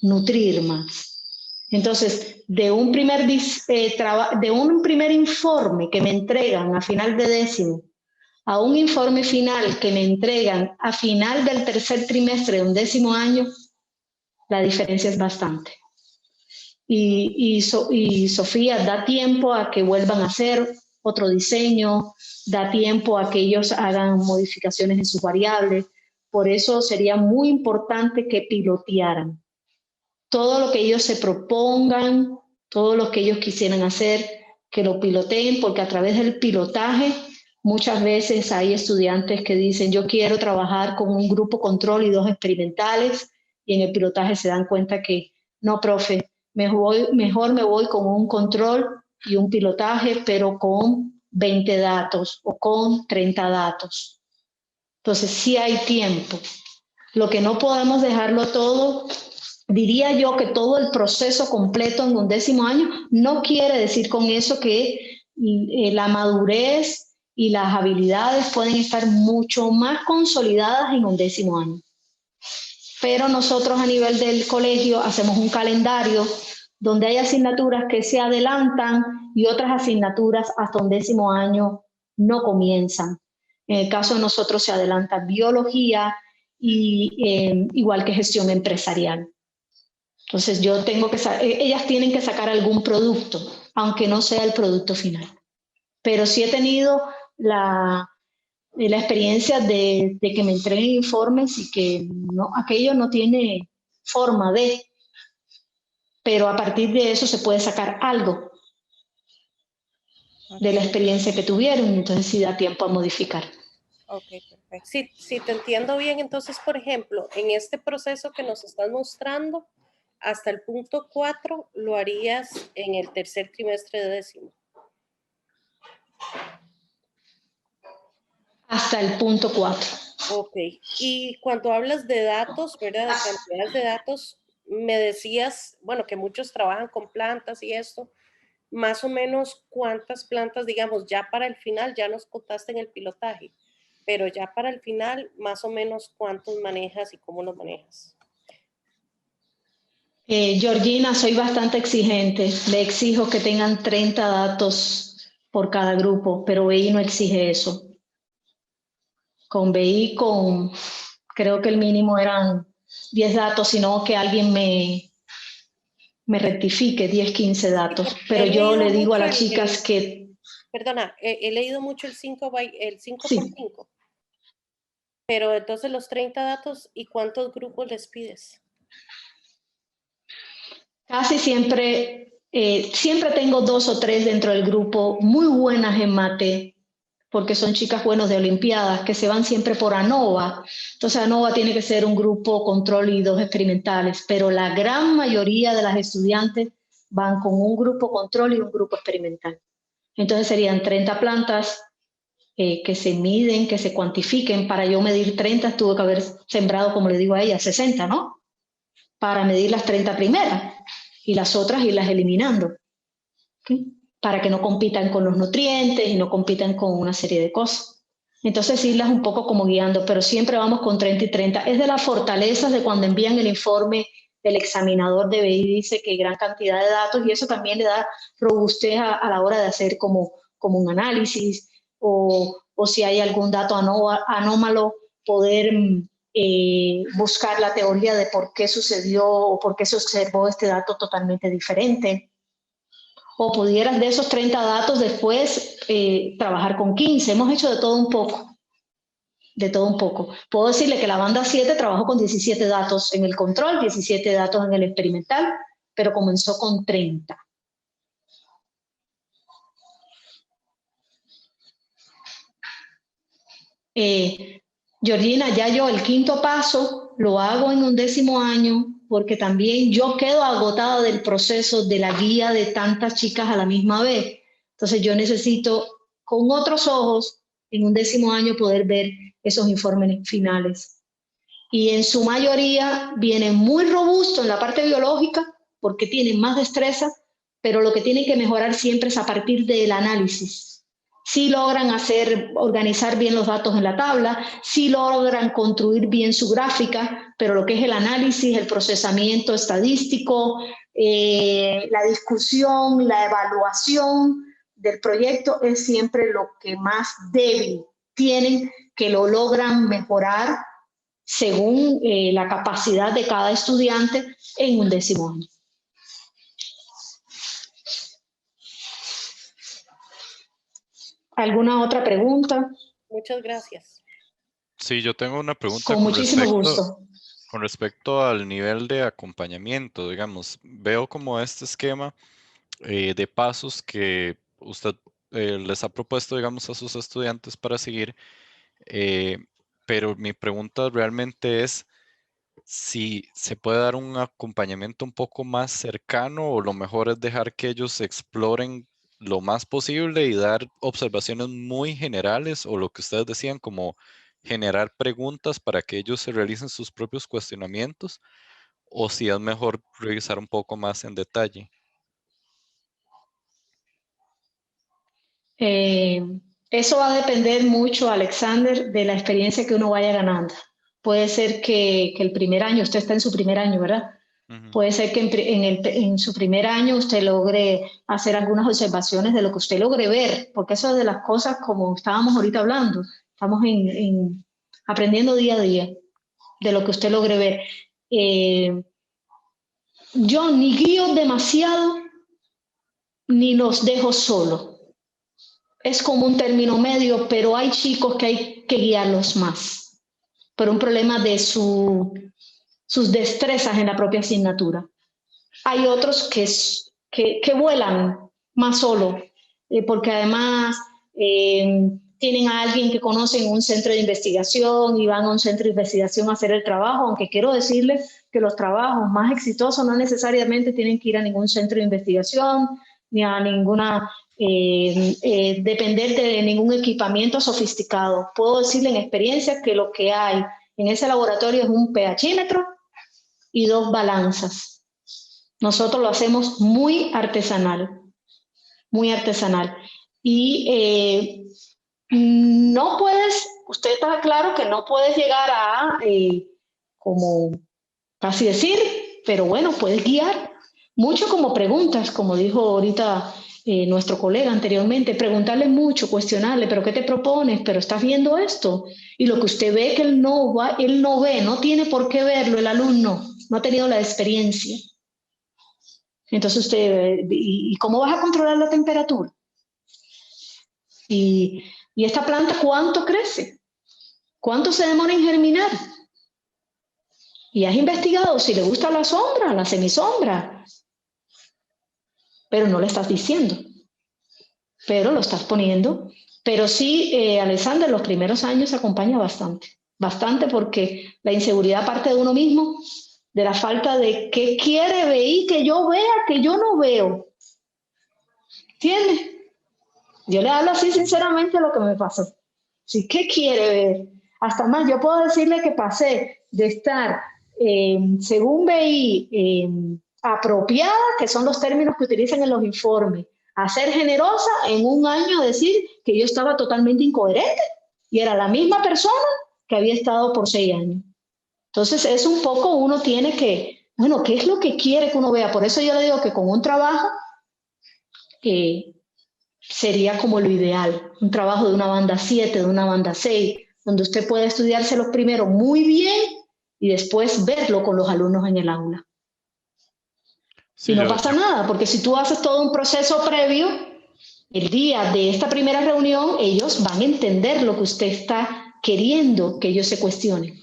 A: nutrir más. Entonces, de un primer informe que me entregan a final de 10º a un informe final que me entregan a final del tercer trimestre de un 10º año, la diferencia es bastante. Y Sofía, da tiempo a que vuelvan a hacer otro diseño, da tiempo a que ellos hagan modificaciones en sus variables. Por eso sería muy importante que pilotearan. Todo lo que ellos se propongan, todo lo que ellos quisieran hacer, que lo piloteen, porque a través del pilotaje muchas veces hay estudiantes que dicen yo quiero trabajar con un grupo control y 2 experimentales, y en el pilotaje se dan cuenta que no, profe, mejor me voy con un control y un pilotaje, pero con 20 datos o con 30 datos. Entonces sí hay tiempo. Lo que no podemos dejarlo todo, diría yo que todo el proceso completo en un 10º año, no quiere decir con eso que la madurez y las habilidades pueden estar mucho más consolidadas en un 10º año. Pero nosotros a nivel del colegio hacemos un calendario donde hay asignaturas que se adelantan y otras asignaturas hasta un 10º año no comienzan. En el caso de nosotros se adelanta biología y igual que gestión empresarial. Entonces ellas tienen que sacar algún producto, aunque no sea el producto final. Pero sí he tenido la experiencia de que me entreguen informes y que aquello no tiene forma de, pero a partir de eso se puede sacar algo de la experiencia que tuvieron, entonces sí da tiempo a modificar.
D: Ok, perfecto. Si te entiendo bien, entonces, por ejemplo, en este proceso que nos estás mostrando, hasta el punto 4 lo harías en el tercer trimestre de 10º.
A: Hasta el punto 4.
D: Ok, y cuando hablas de datos, ¿verdad? De cantidades de datos, me decías, bueno, que muchos trabajan con plantas y esto, más o menos cuántas plantas, digamos, ya para el final, ya nos contaste en el pilotaje, pero ya para el final, más o menos cuántos manejas y cómo los manejas.
A: Georgina, soy bastante exigente, le exijo que tengan 30 datos por cada grupo, pero BI no exige eso. Con BI, creo que el mínimo eran 10 datos, sino que alguien me rectifique, 10, 15 datos.
D: Sí,
A: pero yo le digo a las chicas que...
D: Perdona, he leído mucho el 5
A: sí.
D: por 5. Pero entonces los 30 datos, ¿y cuántos grupos les pides?
A: Casi siempre tengo 2 o 3 dentro del grupo, muy buenas en mate, porque son chicas buenas de olimpiadas, que se van siempre por ANOVA. Entonces ANOVA tiene que ser un grupo control y 2 experimentales, pero la gran mayoría de las estudiantes van con un grupo control y un grupo experimental. Entonces serían 30 plantas que se miden, que se cuantifiquen. Para yo medir 30 tuve que haber sembrado, como le digo a ella, 60, ¿no? Para medir las 30 primeras y las otras irlas eliminando, ¿sí? Para que no compitan con los nutrientes y no compitan con una serie de cosas. Entonces irlas un poco como guiando, pero siempre vamos con 30 y 30. Es de las fortalezas de cuando envían el informe el examinador de BI dice que gran cantidad de datos, y eso también le da robustez a la hora de hacer como un análisis, o si hay algún dato anómalo, poder buscar la teoría de por qué sucedió o por qué se observó este dato totalmente diferente. O pudieras de esos 30 datos después trabajar con 15. Hemos hecho de todo un poco. De todo un poco. Puedo decirle que la banda 7 trabajó con 17 datos en el control, 17 datos en el experimental, pero comenzó con 30. Georgina, ya yo el quinto paso lo hago en 11º año, porque también yo quedo agotada del proceso de la guía de tantas chicas a la misma vez. Entonces yo necesito con otros ojos en 11º año poder ver esos informes finales. Y en su mayoría vienen muy robustos en la parte biológica porque tienen más destreza, pero lo que tienen que mejorar siempre es a partir del análisis. Si logran organizar bien los datos en la tabla, si logran construir bien su gráfica, pero lo que es el análisis, el procesamiento estadístico, la discusión, la evaluación del proyecto es siempre lo que más débil tienen, que lo logran mejorar según la capacidad de cada estudiante en 11º año. ¿Alguna otra pregunta?
D: Muchas gracias.
I: Sí, yo tengo una pregunta
A: Con muchísimo gusto.
I: Con respecto al nivel de acompañamiento, digamos. Veo como este esquema de pasos que usted les ha propuesto, digamos, a sus estudiantes para seguir, pero mi pregunta realmente es si se puede dar un acompañamiento un poco más cercano, o lo mejor es dejar que ellos exploren lo más posible y dar observaciones muy generales, o lo que ustedes decían, como generar preguntas para que ellos se realicen sus propios cuestionamientos, o si es mejor revisar un poco más en detalle.
A: Eso va a depender mucho, Alexander, de la experiencia que uno vaya ganando. Puede ser que el primer año, usted está en su primer año, ¿verdad? Puede ser que en su primer año usted logre hacer algunas observaciones de lo que usted logre ver, porque eso es de las cosas como estábamos ahorita hablando, estamos aprendiendo día a día de lo que usted logre ver. Yo ni guío demasiado, ni los dejo solos. Es como un término medio, pero hay chicos que hay que guiarlos más, por un problema de sus destrezas en la propia asignatura. Hay otros que vuelan más solo, porque además tienen a alguien que conocen un centro de investigación y van a un centro de investigación a hacer el trabajo, aunque quiero decirles que los trabajos más exitosos no necesariamente tienen que ir a ningún centro de investigación, ni a ninguna, depender de ningún equipamiento sofisticado. Puedo decirle en experiencia que lo que hay en ese laboratorio es un pHímetro y 2 balanzas. Nosotros lo hacemos muy artesanal, muy artesanal. Y no puedes, usted está claro que no puedes llegar a, como casi decir, pero bueno, puedes guiar mucho como preguntas, como dijo ahorita nuestro colega anteriormente, preguntarle mucho, cuestionarle, pero ¿qué te propones? ¿Pero estás viendo esto? Y lo que usted ve que él no ve, no tiene por qué verlo el alumno, no ha tenido la experiencia. Entonces usted, ¿y cómo vas a controlar la temperatura? ¿Y esta planta cuánto crece? ¿Cuánto se demora en germinar? Y has investigado si le gusta la sombra, la semisombra, pero no le estás diciendo, pero lo estás poniendo. Pero sí, Alexander, los primeros años se acompaña bastante, porque la inseguridad parte de uno mismo, de la falta de qué quiere ver que yo vea, que yo no veo. ¿Entiendes? Yo le hablo así sinceramente lo que me pasó. ¿Sí? ¿Qué quiere ver? Hasta más, yo puedo decirle que pasé de estar, según veí, apropiada, que son los términos que utilizan en los informes, a ser generosa en un año, decir que yo estaba totalmente incoherente y era la misma persona que había estado por 6 años. Entonces es un poco, uno tiene que bueno, ¿qué es lo que quiere que uno vea? Por eso yo le digo que con un trabajo sería como lo ideal, un trabajo de una banda 7, de una banda 6, donde usted puede estudiárselo primero muy bien y después verlo con los alumnos en el aula.
I: Sí,
A: y no pasa nada, porque si tú haces todo un proceso previo, el día de esta primera reunión, ellos van a entender lo que usted está queriendo que ellos se cuestionen.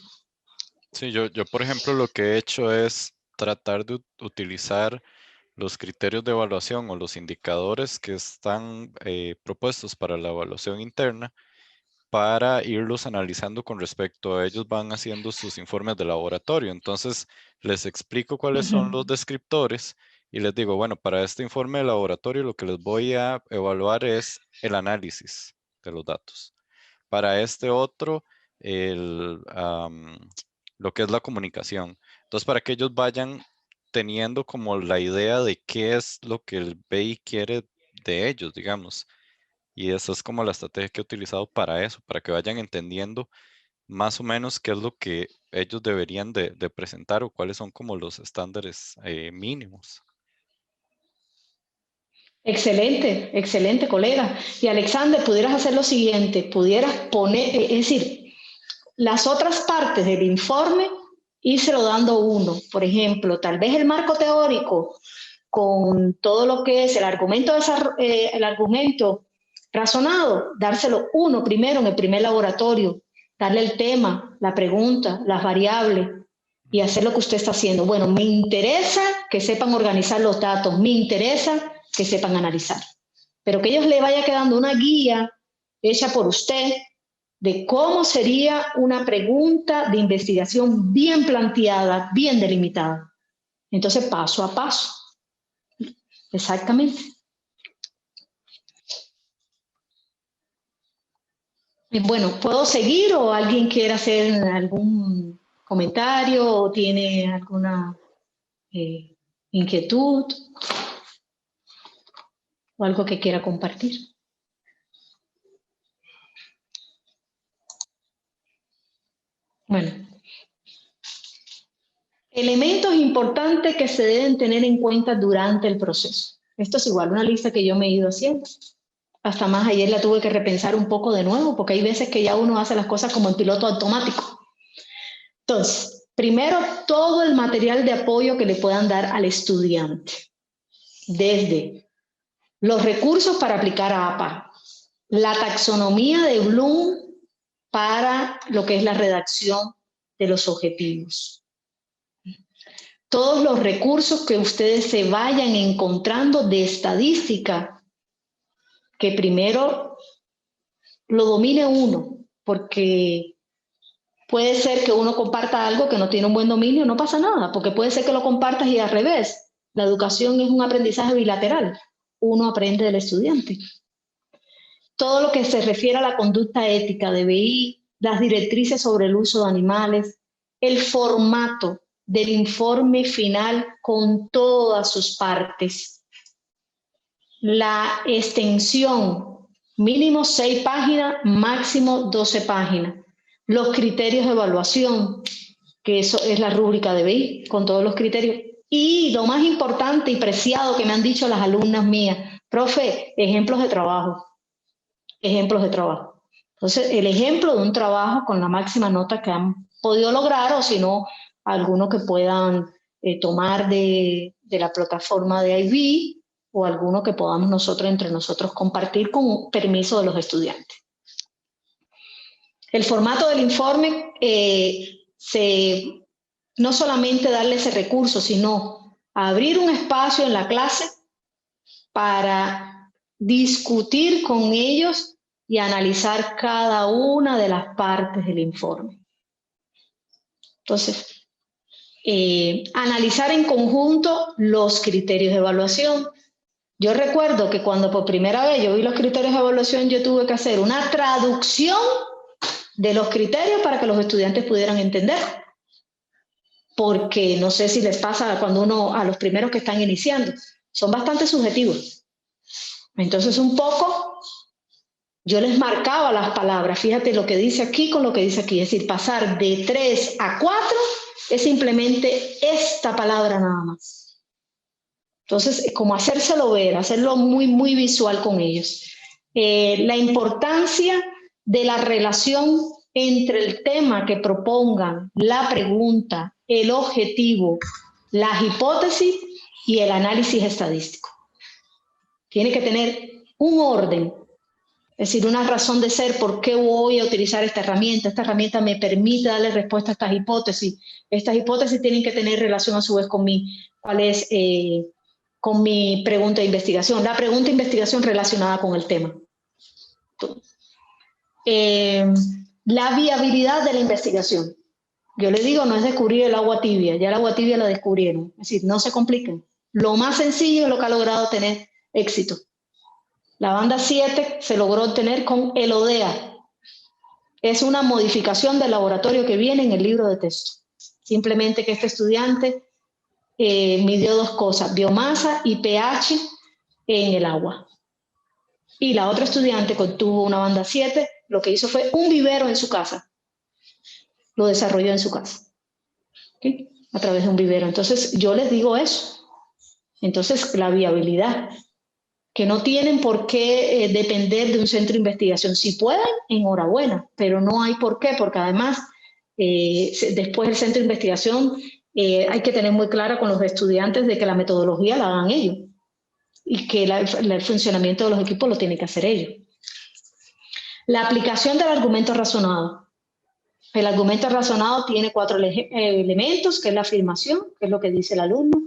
I: Sí, yo por ejemplo lo que he hecho es tratar de utilizar los criterios de evaluación o los indicadores que están propuestos para la evaluación interna para irlos analizando con respecto a ellos van haciendo sus informes de laboratorio. Entonces les explico cuáles son los descriptores y les digo, bueno, para este informe de laboratorio lo que les voy a evaluar es el análisis de los datos. Para este otro, lo que es la comunicación. Entonces, para que ellos vayan teniendo como la idea de qué es lo que el BI quiere de ellos, digamos. Y esa es como la estrategia que he utilizado para eso, para que vayan entendiendo más o menos qué es lo que ellos deberían de presentar o cuáles son como los estándares mínimos.
A: Excelente, excelente, colega. Y Alexander, pudieras hacer lo siguiente, pudieras poner, es decir, las otras partes del informe, írselo dando uno. Por ejemplo, tal vez el marco teórico con todo lo que es el argumento razonado, dárselo uno primero en el primer laboratorio, darle el tema, la pregunta, las variables y hacer lo que usted está haciendo. Bueno, me interesa que sepan organizar los datos, me interesa que sepan analizar, pero que ellos le vaya quedando una guía hecha por usted de cómo sería una pregunta de investigación bien planteada, bien delimitada. Entonces, paso a paso. Exactamente. Bueno, ¿puedo seguir o alguien quiere hacer algún comentario o tiene alguna inquietud o algo que quiera compartir? Bueno, elementos importantes que se deben tener en cuenta durante el proceso. Esto es igual, una lista que yo me he ido haciendo. Hasta más ayer la tuve que repensar un poco de nuevo, porque hay veces que ya uno hace las cosas como en piloto automático. Entonces, primero, todo el material de apoyo que le puedan dar al estudiante. Desde los recursos para aplicar a APA, la taxonomía de Bloom para lo que es la redacción de los objetivos. Todos los recursos que ustedes se vayan encontrando de estadística, que primero lo domine uno, porque puede ser que uno comparta algo que no tiene un buen dominio, no pasa nada, porque puede ser que lo compartas y al revés. La educación es un aprendizaje bilateral. Uno aprende del estudiante. Todo lo que se refiere a la conducta ética de BI, las directrices sobre el uso de animales, el formato del informe final con todas sus partes, la extensión, mínimo 6 páginas, máximo 12 páginas, los criterios de evaluación, que eso es la rúbrica de BI, con todos los criterios, y lo más importante y preciado que me han dicho las alumnas mías, profe, ejemplos de trabajo. Ejemplos de trabajo. Entonces, el ejemplo de un trabajo con la máxima nota que han podido lograr, o si no, alguno que puedan tomar de la plataforma de IB, o alguno que podamos nosotros entre nosotros compartir con permiso de los estudiantes. El formato del informe, no solamente darle ese recurso, sino abrir un espacio en la clase para discutir con ellos y analizar cada una de las partes del informe. Entonces, analizar en conjunto los criterios de evaluación. Yo recuerdo que cuando por primera vez yo vi los criterios de evaluación, yo tuve que hacer una traducción de los criterios para que los estudiantes pudieran entender. Porque no sé si les pasa cuando uno, a los primeros que están iniciando, son bastante subjetivos. Entonces un poco, yo les marcaba las palabras, fíjate lo que dice aquí con lo que dice aquí, es decir, pasar de 3 a 4 es simplemente esta palabra nada más. Entonces, como hacérselo ver, hacerlo muy, muy visual con ellos. La importancia de la relación entre el tema que propongan, la pregunta, el objetivo, las hipótesis y el análisis estadístico. Tiene que tener un orden, es decir, una razón de ser, por qué voy a utilizar esta herramienta. Esta herramienta me permite darle respuesta a estas hipótesis. Estas hipótesis tienen que tener relación a su vez con con mi pregunta de investigación. La pregunta de investigación relacionada con el tema. La viabilidad de la investigación. Yo les digo, no es descubrir el agua tibia, ya el agua tibia la descubrieron. Es decir, no se compliquen. Lo más sencillo es lo que ha logrado tener éxito. La banda 7 se logró obtener con el ODEA. Es una modificación del laboratorio que viene en el libro de texto. Simplemente que este estudiante midió dos cosas, biomasa y pH en el agua. Y la otra estudiante que obtuvo una banda 7, lo que hizo fue un vivero en su casa. Lo desarrolló en su casa, ¿okay? A través de un vivero. Entonces, yo les digo eso. Entonces, la viabilidad, que no tienen por qué depender de un centro de investigación. Si pueden, enhorabuena, pero no hay por qué, porque además, después del centro de investigación, hay que tener muy clara con los estudiantes de que la metodología la hagan ellos y que el funcionamiento de los equipos lo tienen que hacer ellos. La aplicación del argumento razonado. El argumento razonado tiene 4 elementos, que es la afirmación, que es lo que dice el alumno,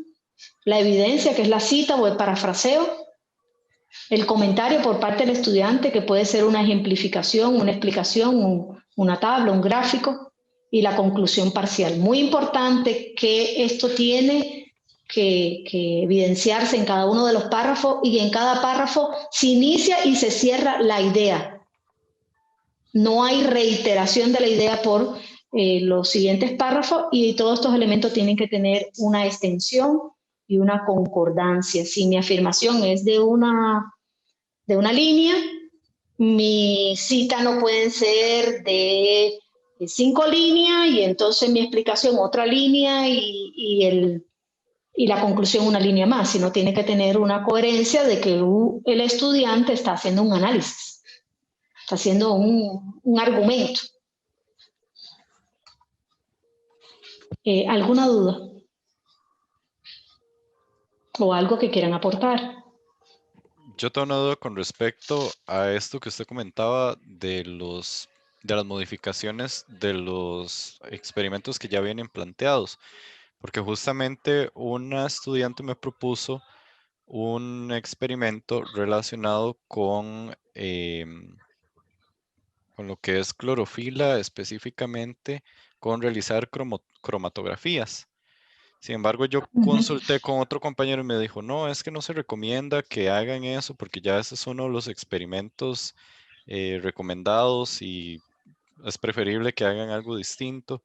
A: la evidencia, que es la cita o el parafraseo, el comentario por parte del estudiante, que puede ser una ejemplificación, una explicación, una tabla, un gráfico, y la conclusión parcial. Muy importante que esto tiene que evidenciarse en cada uno de los párrafos, y en cada párrafo se inicia y se cierra la idea. No hay reiteración de la idea por los siguientes párrafos, y todos estos elementos tienen que tener una extensión y una concordancia. Si mi afirmación es de una línea, mi cita no puede ser de 5 líneas, y entonces mi explicación otra línea y la conclusión una línea más, sino tiene que tener una coherencia de que el estudiante está haciendo un análisis. Está haciendo un argumento. ¿Alguna duda? ¿O algo que quieran aportar?
I: Yo tengo una duda con respecto a esto que usted comentaba de las modificaciones de los experimentos que ya vienen planteados. Porque justamente una estudiante me propuso un experimento relacionado con lo que es clorofila, específicamente con realizar cromatografías. Sin embargo, yo consulté con otro compañero y me dijo, no, es que no se recomienda que hagan eso porque ya ese es uno de los experimentos recomendados y es preferible que hagan algo distinto.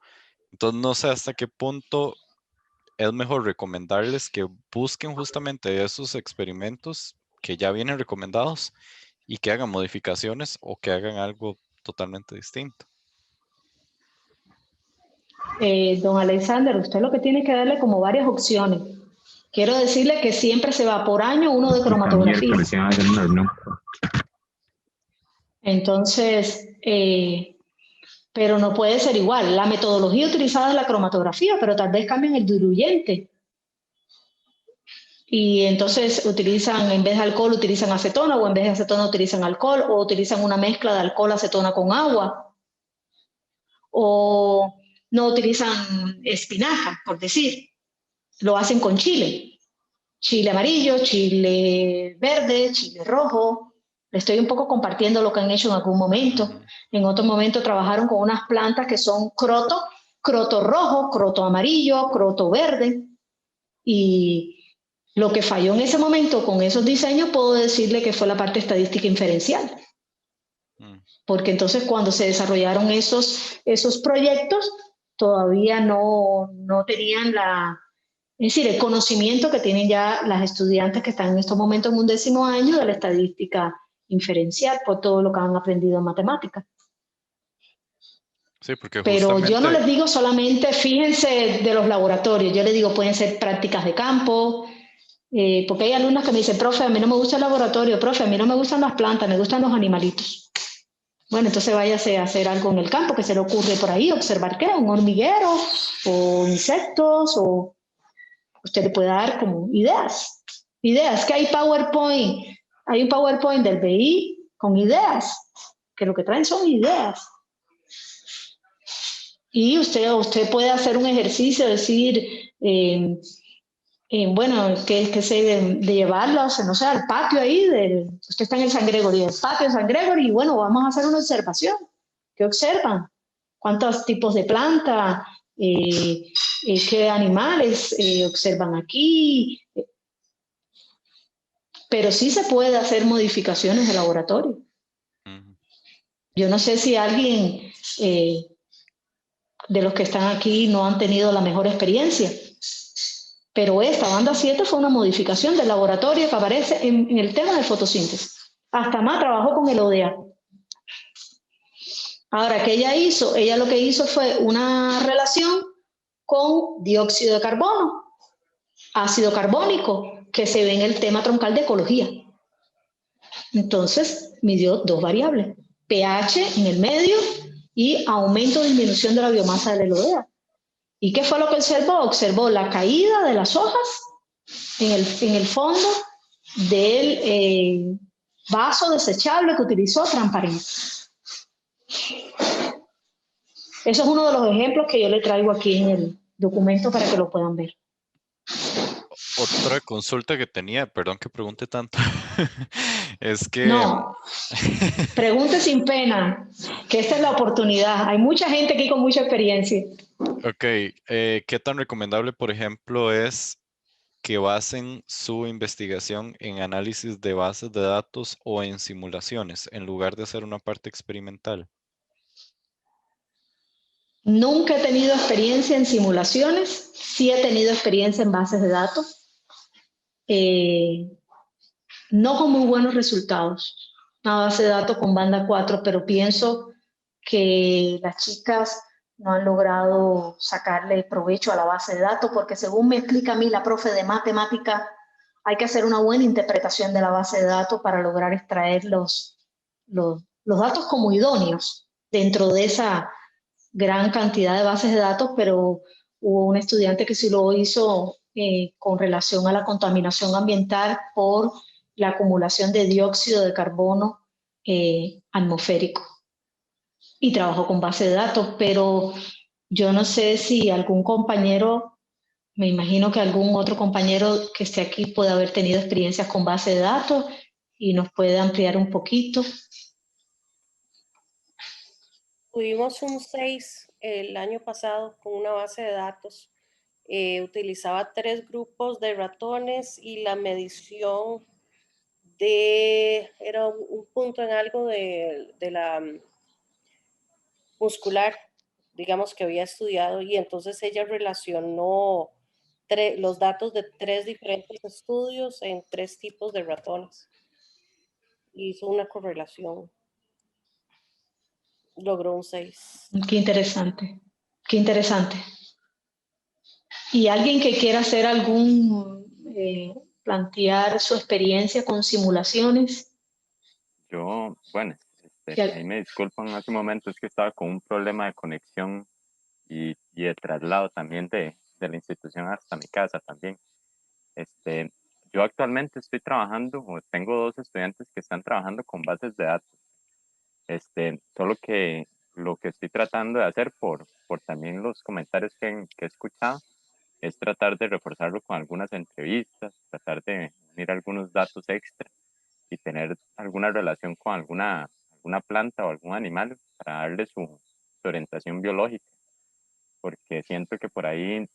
I: Entonces, no sé hasta qué punto es mejor recomendarles que busquen justamente esos experimentos que ya vienen recomendados y que hagan modificaciones o que hagan algo totalmente distinto.
A: Don Alexander, usted lo que tiene que darle como varias opciones. Quiero decirle que siempre se va por año uno de cromatografía. Entonces, pero no puede ser igual. La metodología utilizada es la cromatografía, pero tal vez cambien el diluyente. Y entonces utilizan, en vez de alcohol, utilizan acetona, o en vez de acetona utilizan alcohol, o utilizan una mezcla de alcohol, acetona con agua. O no utilizan espinaca, por decir. Lo hacen con chile. Chile amarillo, chile verde, chile rojo. Le estoy un poco compartiendo lo que han hecho en algún momento. En otro momento trabajaron con unas plantas que son croto rojo, croto amarillo, croto verde. Y lo que falló en ese momento con esos diseños, puedo decirle que fue la parte estadística inferencial. Porque entonces cuando se desarrollaron esos proyectos, todavía no tenían es decir, el conocimiento que tienen ya las estudiantes que están en estos momentos en un 10º año de la estadística inferencial por todo lo que han aprendido en matemáticas.
I: Sí, porque
A: Pero yo no
I: justamente,
A: les digo solamente fíjense de los laboratorios, yo les digo pueden ser prácticas de campo, porque hay alumnos que me dicen, profe, a mí no me gusta el laboratorio, profe, a mí no me gustan las plantas, me gustan los animalitos. Bueno, entonces váyase a hacer algo en el campo que se le ocurre por ahí, observar qué, un hormiguero o insectos, o usted le puede dar como ideas. Ideas, que hay un PowerPoint del BI con ideas, que lo que traen son ideas. Y usted puede hacer un ejercicio, decir, bueno, que se de llevarlos, no sé, al patio ahí, usted está en el San Gregorio, el patio de San Gregorio, y bueno, vamos a hacer una observación. ¿Qué observan? ¿Cuántos tipos de planta? ¿Qué animales observan aquí? Pero sí se puede hacer modificaciones de laboratorio. Yo no sé si alguien de los que están aquí no han tenido la mejor experiencia, pero esta banda 7 fue una modificación del laboratorio que aparece en el tema de fotosíntesis. Hasta más trabajó con el ODA. Ahora, ¿qué ella hizo? Ella lo que hizo fue una relación con dióxido de carbono, ácido carbónico, que se ve en el tema troncal de ecología. Entonces, midió dos variables, pH en el medio y aumento o disminución de la biomasa del LODEA. ¿Y qué fue lo que observó? Observó la caída de las hojas en el fondo del vaso desechable que utilizó transparente. Eso es uno de los ejemplos que yo le traigo aquí en el documento para que lo puedan ver.
I: otra consulta que tenía, perdón que pregunte tanto, es que...
A: No, pregunte sin pena, que esta es la oportunidad. Hay mucha gente aquí con mucha experiencia.
I: Ok, ¿qué tan recomendable, por ejemplo, es que basen su investigación en análisis de bases de datos o en simulaciones, en lugar de hacer una parte experimental?
A: Nunca he tenido experiencia en simulaciones, sí he tenido experiencia en bases de datos, no con muy buenos resultados. Una base de datos con banda 4, pero pienso que las chicas no han logrado sacarle provecho a la base de datos, porque según me explica a mí la profe de matemática, hay que hacer una buena interpretación de la base de datos para lograr extraer los datos como idóneos dentro de esa gran cantidad de bases de datos, pero hubo un estudiante que sí lo hizo con relación a la contaminación ambiental por la acumulación de dióxido de carbono atmosférico y trabajó con base de datos, pero yo no sé si algún compañero, me imagino que algún otro compañero que esté aquí puede haber tenido experiencias con base de datos y nos puede ampliar un poquito.
D: Tuvimos un 6 el año pasado con una base de datos. Utilizaba 3 grupos de ratones y la medición era un punto en algo de la muscular, digamos, que había estudiado, y entonces ella relacionó los datos de 3 diferentes estudios en 3 tipos de ratones. Hizo una correlación. Logró un 6.
A: Qué interesante, qué interesante. ¿Y alguien que quiera hacer plantear su experiencia con simulaciones?
J: Yo, bueno, ahí me disculpan, hace un momento es que estaba con un problema de conexión y de traslado también de la institución hasta mi casa también. Yo actualmente estoy trabajando, o tengo 2 estudiantes que están trabajando con bases de datos. Solo que lo que estoy tratando de hacer por también los comentarios que he escuchado es tratar de reforzarlo con algunas entrevistas, tratar de unir algunos datos extra y tener alguna relación con alguna planta o algún animal para darle su orientación biológica, porque siento que por ahí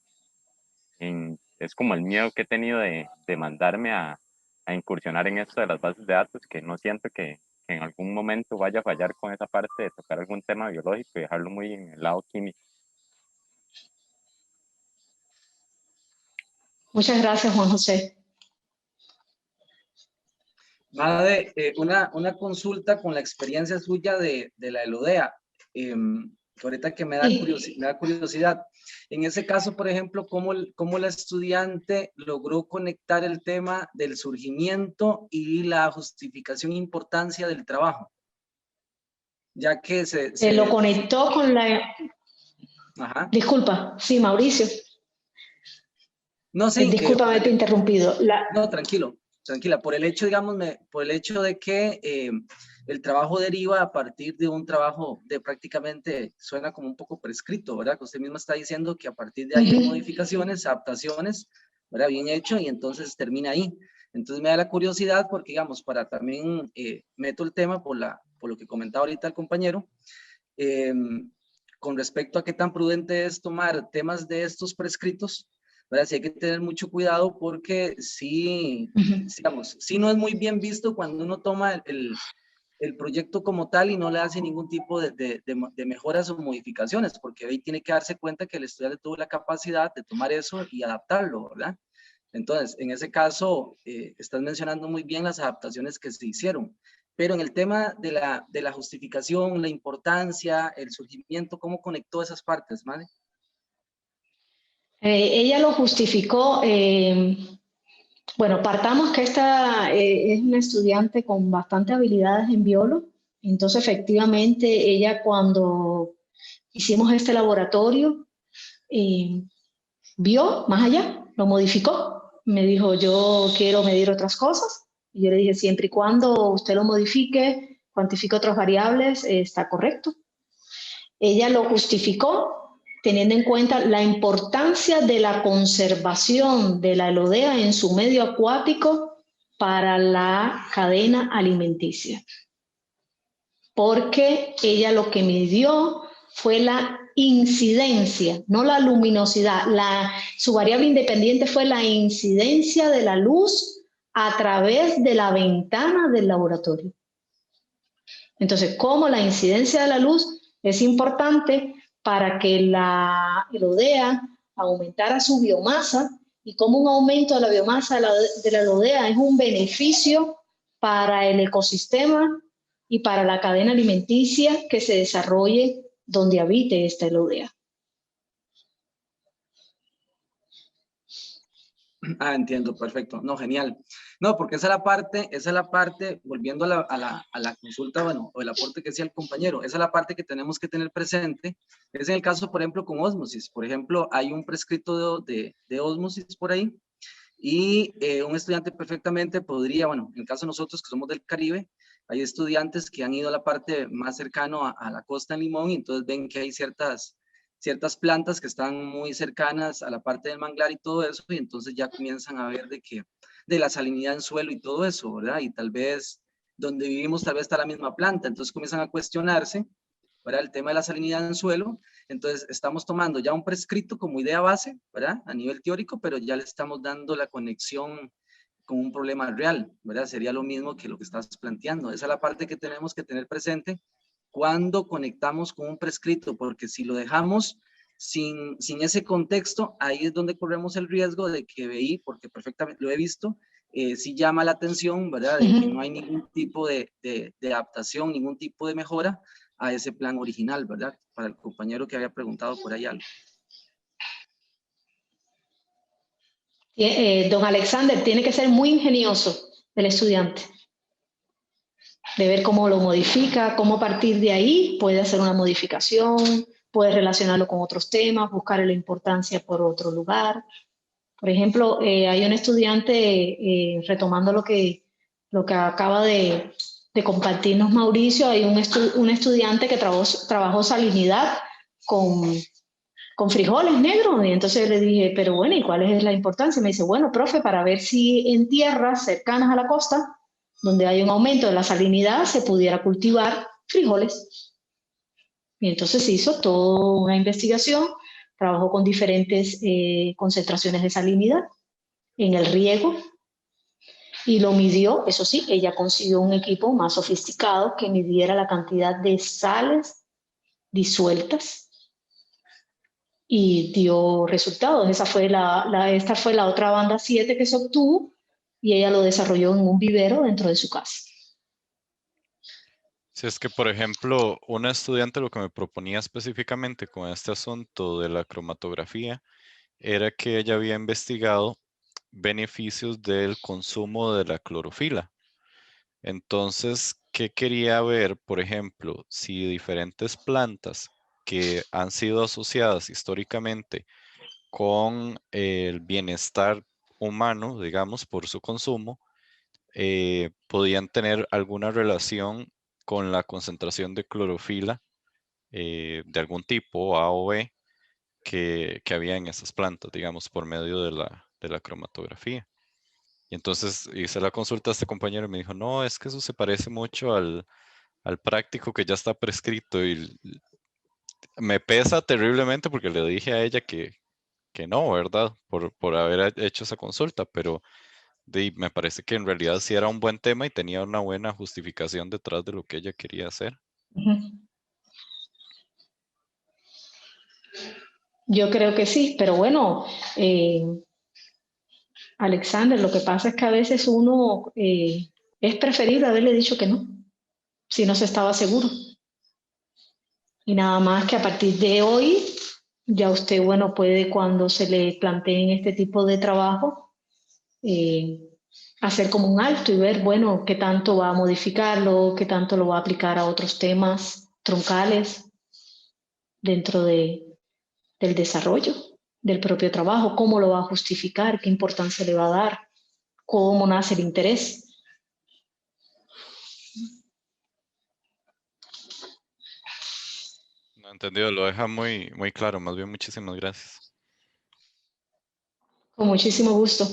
J: es como el miedo que he tenido de mandarme a incursionar en esto de las bases de datos, que no siento que en algún momento vaya a fallar con esa parte de tocar algún tema biológico y dejarlo muy en el lado químico.
A: Muchas gracias, Juan José.
F: Nada una consulta con la experiencia suya de la ELODEA. ahorita que me da curiosidad. En ese caso, por ejemplo, ¿cómo la estudiante logró conectar el tema del surgimiento y la justificación e importancia del trabajo? Ya que se
A: lo conectó con la...
F: Ajá.
A: Disculpa, sí, Mauricio.
F: No, sí.
A: Disculpa haberte interrumpido.
F: No, tranquila. Por el hecho, digamos, por el hecho de que el trabajo deriva a partir de un trabajo de prácticamente, suena como un poco prescrito, ¿verdad? Que usted misma está diciendo que a partir de ahí hay modificaciones, adaptaciones, ¿verdad? Bien hecho, y entonces termina ahí. Entonces me da la curiosidad porque, digamos, para también meto el tema por lo que comentaba ahorita el compañero, con respecto a qué tan prudente es tomar temas de estos prescritos, ¿verdad? Sí hay que tener mucho cuidado porque sí, digamos, sí no es muy bien visto cuando uno toma el proyecto como tal y no le hace ningún tipo de mejoras o modificaciones, porque ahí tiene que darse cuenta que el estudiante tuvo la capacidad de tomar eso y adaptarlo, ¿verdad? Entonces, en ese caso, estás mencionando muy bien las adaptaciones que se hicieron, pero en el tema de la justificación, la importancia, el surgimiento, ¿cómo conectó esas partes, Mane?
A: Ella lo justificó, bueno, partamos que esta es una estudiante con bastantes habilidades en biólogo, entonces efectivamente ella cuando hicimos este laboratorio vio más allá, lo modificó, me dijo yo quiero medir otras cosas, y yo le dije siempre y cuando usted lo modifique, cuantifique otras variables, está correcto. Ella lo justificó teniendo en cuenta la importancia de la conservación de la elodea en su medio acuático para la cadena alimenticia. Porque ella lo que midió fue la incidencia, no la luminosidad. Su variable independiente fue la incidencia de la luz a través de la ventana del laboratorio. Entonces, ¿cómo la incidencia de la luz es importante para que la elodea aumentara su biomasa y cómo un aumento de la biomasa de la elodea es un beneficio para el ecosistema y para la cadena alimenticia que se desarrolle donde habite esta elodea?
F: Ah, entiendo, perfecto. No, genial. No, porque esa es la parte, volviendo a la consulta, bueno, o el aporte que hacía el compañero, esa es la parte que tenemos que tener presente. Es en el caso, por ejemplo, con ósmosis. Por ejemplo, hay un prescrito de ósmosis por ahí y un estudiante perfectamente podría, bueno, en el caso de nosotros que somos del Caribe, hay estudiantes que han ido a la parte más cercana a la costa en Limón y entonces ven que hay ciertas plantas que están muy cercanas a la parte del manglar y todo eso, y entonces ya comienzan a ver de la salinidad en suelo y todo eso, ¿verdad? Y tal vez donde vivimos tal vez está la misma planta, entonces comienzan a cuestionarse, ¿verdad? El tema de la salinidad en suelo, entonces estamos tomando ya un prescrito como idea base, ¿verdad? A nivel teórico, pero ya le estamos dando la conexión con un problema real, ¿verdad? Sería lo mismo que lo que estás planteando. Esa es la parte que tenemos que tener presente cuando conectamos con un prescrito, porque si lo dejamos sin ese contexto, ahí es donde corremos el riesgo de que BI, porque perfectamente lo he visto, sí llama la atención, ¿verdad? De que no hay ningún tipo de adaptación, ningún tipo de mejora a ese plan original, ¿verdad? Para el compañero que había preguntado por ahí algo.
A: Don Alexander, tiene que ser muy ingenioso el estudiante, de ver cómo lo modifica, cómo a partir de ahí puede hacer una modificación, puede relacionarlo con otros temas, buscar la importancia por otro lugar. Por ejemplo, hay un estudiante, retomando lo que acaba de compartirnos Mauricio, hay un estudiante que trabajó salinidad con frijoles negros, y entonces le dije, pero bueno, ¿y cuál es la importancia? Me dice, bueno, profe, para ver si en tierras cercanas a la costa, donde hay un aumento de la salinidad, se pudiera cultivar frijoles. Y entonces se hizo toda una investigación, trabajó con diferentes concentraciones de salinidad en el riego y lo midió. Eso sí, ella consiguió un equipo más sofisticado que midiera la cantidad de sales disueltas y dio resultados. Esta fue la otra banda 7 que se obtuvo y ella lo desarrolló en un vivero dentro de su casa.
I: Si es que, por ejemplo, una estudiante lo que me proponía específicamente con este asunto de la cromatografía era que ella había investigado beneficios del consumo de la clorofila. Entonces, ¿qué quería ver? Por ejemplo, si diferentes plantas que han sido asociadas históricamente con el bienestar humano, digamos, por su consumo, podían tener alguna relación con la concentración de clorofila de algún tipo, A o B, que había en esas plantas, digamos, por medio de la cromatografía. Y entonces hice la consulta a este compañero y me dijo, no, es que eso se parece mucho al práctico que ya está prescrito y me pesa terriblemente porque le dije a ella que no, ¿verdad? Por haber hecho esa consulta, pero me parece que en realidad sí era un buen tema y tenía una buena justificación detrás de lo que ella quería hacer.
A: Yo creo que sí, pero bueno, Alexander, lo que pasa es que a veces uno es preferible haberle dicho que no, si no se estaba seguro. Y nada más que a partir de hoy, ya usted, bueno, puede cuando se le planteen este tipo de trabajo, hacer como un alto y ver, bueno, qué tanto va a modificarlo, qué tanto lo va a aplicar a otros temas troncales dentro del desarrollo del propio trabajo, cómo lo va a justificar, qué importancia le va a dar, cómo nace el interés.
I: No entendido, lo deja muy, muy claro. Más bien, muchísimas gracias.
A: Con muchísimo gusto.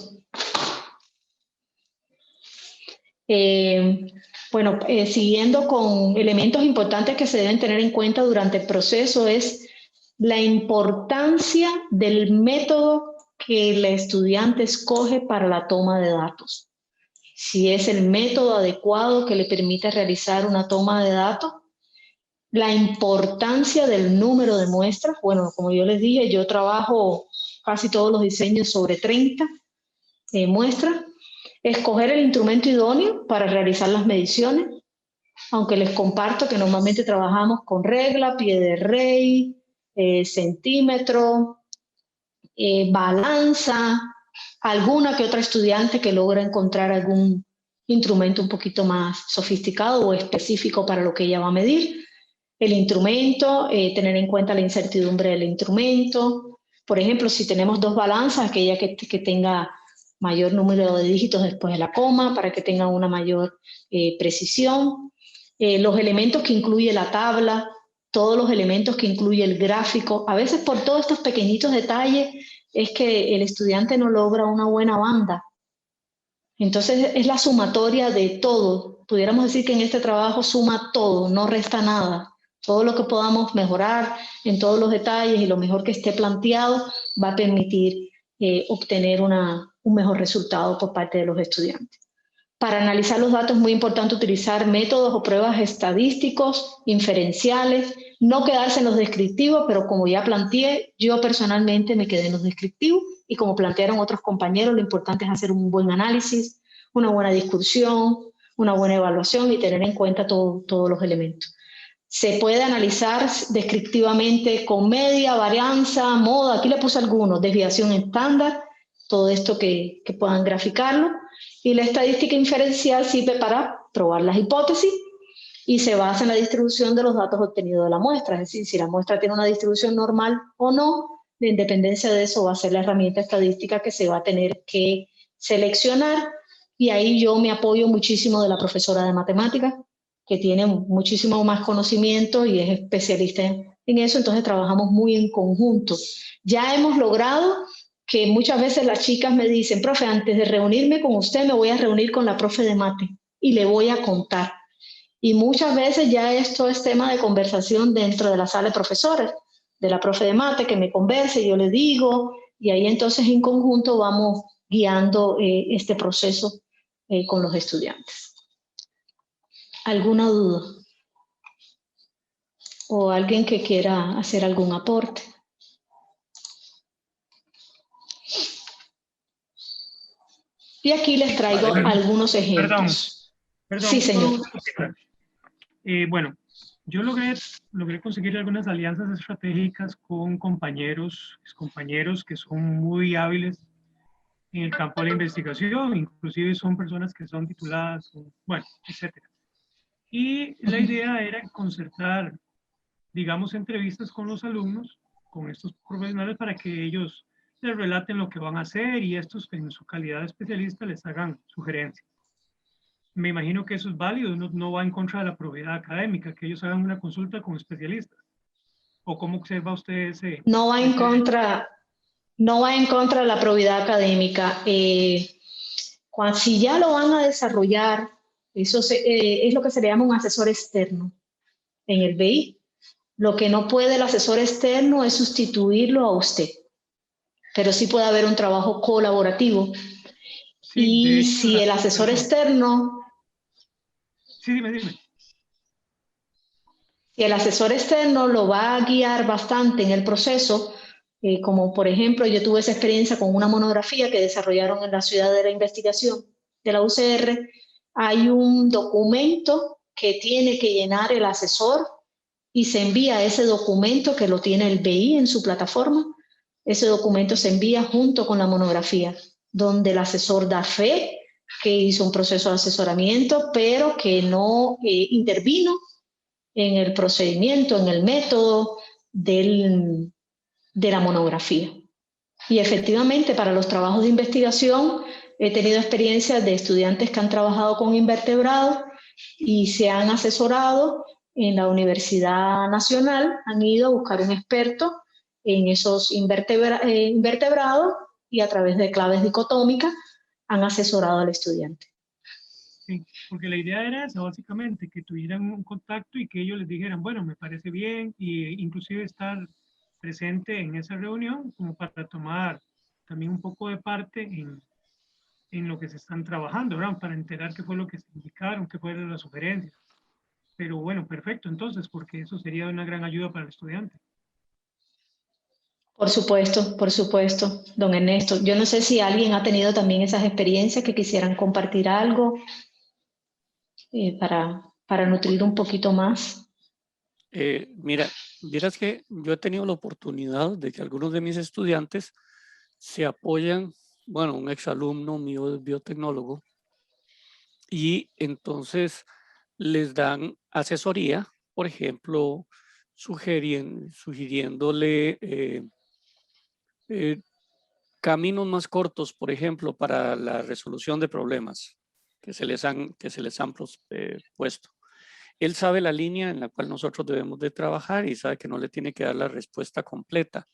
A: Bueno, siguiendo con elementos importantes que se deben tener en cuenta durante el proceso es la importancia del método que el estudiante escoge para la toma de datos. Si es el método adecuado que le permite realizar una toma de datos, la importancia del número de muestras. Bueno, como yo les dije, yo trabajo casi todos los diseños sobre 30 muestras. Escoger el instrumento idóneo para realizar las mediciones, aunque les comparto que normalmente trabajamos con regla, pie de rey, centímetro, balanza, alguna que otra estudiante que logra encontrar algún instrumento un poquito más sofisticado o específico para lo que ella va a medir. El instrumento, tener en cuenta la incertidumbre del instrumento. Por ejemplo, si tenemos dos balanzas, aquella que tenga mayor número de dígitos después de la coma, para que tenga una mayor precisión. Los elementos que incluye la tabla, todos los elementos que incluye el gráfico. A veces por todos estos pequeñitos detalles es que el estudiante no logra una buena banda. Entonces es la sumatoria de todo. Pudiéramos decir que en este trabajo suma todo, no resta nada. Todo lo que podamos mejorar en todos los detalles y lo mejor que esté planteado va a permitir obtener un mejor resultado por parte de los estudiantes. Para analizar los datos es muy importante utilizar métodos o pruebas estadísticos, inferenciales, no quedarse en los descriptivos, pero como ya planteé, yo personalmente me quedé en los descriptivos y como plantearon otros compañeros, lo importante es hacer un buen análisis, una buena discusión, una buena evaluación y tener en cuenta todos los elementos. Se puede analizar descriptivamente con media, varianza, modo, aquí le puse algunos, desviación estándar, todo esto que puedan graficarlo. Y la estadística inferencial sirve para probar las hipótesis y se basa en la distribución de los datos obtenidos de la muestra, es decir, si la muestra tiene una distribución normal o no, de independencia de eso va a ser la herramienta estadística que se va a tener que seleccionar y ahí yo me apoyo muchísimo de la profesora de matemáticas, que tiene muchísimo más conocimiento y es especialista en eso, entonces trabajamos muy en conjunto. Ya hemos logrado que muchas veces las chicas me dicen, profe, antes de reunirme con usted me voy a reunir con la profe de mate y le voy a contar. Y muchas veces ya esto es tema de conversación dentro de la sala de profesores, de la profe de mate que me converse, yo le digo, y ahí entonces en conjunto vamos guiando este proceso con los estudiantes. ¿Alguna duda? ¿O alguien que quiera hacer algún aporte? Y aquí les traigo algunos ejemplos.
E: Perdón,
A: Sí, señor.
E: Bueno, yo logré conseguir algunas alianzas estratégicas con compañeros que son muy hábiles en el campo de la investigación, inclusive son personas que son tituladas, bueno, etcétera. Y la idea era concertar, digamos, entrevistas con los alumnos, con estos profesionales, para que ellos les relaten lo que van a hacer y estos, en su calidad de especialista, les hagan sugerencias. Me imagino que eso es válido, no va en contra de la probidad académica, que ellos hagan una consulta con especialistas. ¿O cómo observa usted ese?
A: No va en contra de la probidad académica. Si ya lo van a desarrollar, eso es lo que se le llama un asesor externo en el BI. Lo que no puede el asesor externo es sustituirlo a usted, pero sí puede haber un trabajo colaborativo.
E: Sí,
A: y si el asesor externo...
E: Sí, dime.
A: Si el asesor externo lo va a guiar bastante en el proceso, como por ejemplo yo tuve esa experiencia con una monografía que desarrollaron en la Ciudad de la Investigación de la UCR, hay un documento que tiene que llenar el asesor y se envía ese documento que lo tiene el BI en su plataforma. Ese documento se envía junto con la monografía, donde el asesor da fe que hizo un proceso de asesoramiento, pero que no intervino en el procedimiento, en el método de la monografía. Y efectivamente, para los trabajos de investigación, he tenido experiencias de estudiantes que han trabajado con invertebrados y se han asesorado en la Universidad Nacional, han ido a buscar un experto en esos invertebrados y a través de claves dicotómicas han asesorado al estudiante.
E: Sí, porque la idea era esa, básicamente, que tuvieran un contacto y que ellos les dijeran, bueno, me parece bien, e inclusive estar presente en esa reunión como para tomar también un poco de parte en lo que se están trabajando, ¿verdad? Para enterar qué fue lo que se indicaron, qué fueron las sugerencias. Pero bueno, perfecto, entonces, porque eso sería una gran ayuda para el estudiante.
A: Por supuesto, don Ernesto. Yo no sé si alguien ha tenido también esas experiencias que quisieran compartir algo para nutrir un poquito más.
G: Mira, vieras que yo he tenido la oportunidad de que algunos de mis estudiantes se apoyan, bueno, un exalumno mío es biotecnólogo, y entonces les dan asesoría, por ejemplo, sugiriéndole caminos más cortos, por ejemplo, para la resolución de problemas que se les han puesto. Él sabe la línea en la cual nosotros debemos de trabajar y sabe que no le tiene que dar la respuesta completa,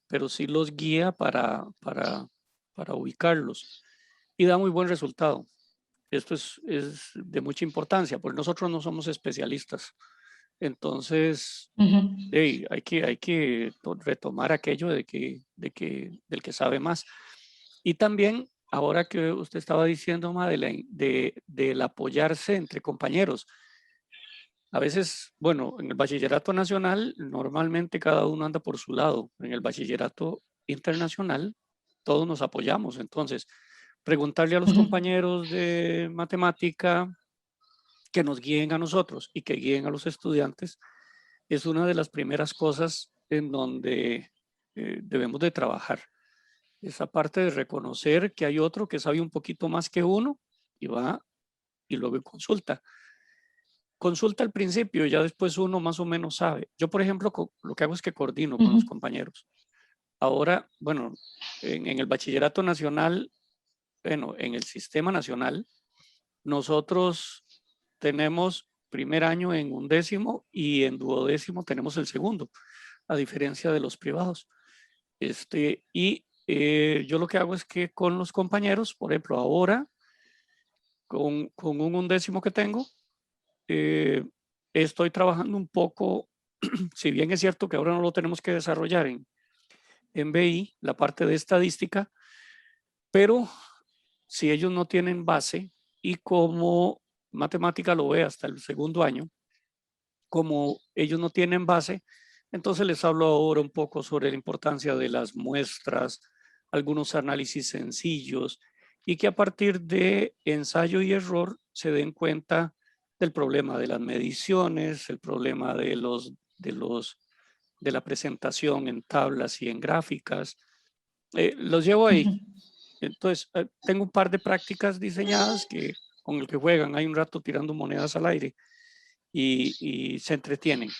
G: pero sí los guía para ubicarlos y da muy buen resultado. Esto es de mucha importancia, porque nosotros no somos especialistas. Entonces, hay que retomar aquello del que sabe más. Y también, ahora que usted estaba diciendo, Madeleine, del apoyarse entre compañeros. A veces, bueno, en el bachillerato nacional, normalmente cada uno anda por su lado. En el bachillerato internacional, todos nos apoyamos. Entonces, preguntarle a los compañeros de matemática que nos guíen a nosotros y que guíen a los estudiantes es una de las primeras cosas en donde debemos de trabajar. Esa parte de reconocer que hay otro que sabe un poquito más que uno y va y luego consulta. Consulta al principio, ya después uno más o menos sabe. Yo, por ejemplo, lo que hago es que coordino con los compañeros. Ahora, bueno, en el bachillerato nacional, bueno, en el sistema nacional, nosotros tenemos primer año en 11º y en 12º tenemos el segundo, a diferencia de los privados. Yo lo que hago es que con los compañeros, por ejemplo, ahora, con un 11º que tengo, estoy trabajando un poco, si bien es cierto que ahora no lo tenemos que desarrollar en BI, la parte de estadística, pero si ellos no tienen base y como matemática lo ve hasta el segundo año, como ellos no tienen base, entonces les hablo ahora un poco sobre la importancia de las muestras, algunos análisis sencillos y que a partir de ensayo y error se den cuenta del problema de las mediciones, el problema de la presentación en tablas y en gráficas. Los llevo ahí. Entonces, tengo un par de prácticas diseñadas con el que juegan. Hay un rato tirando monedas al aire y se entretienen.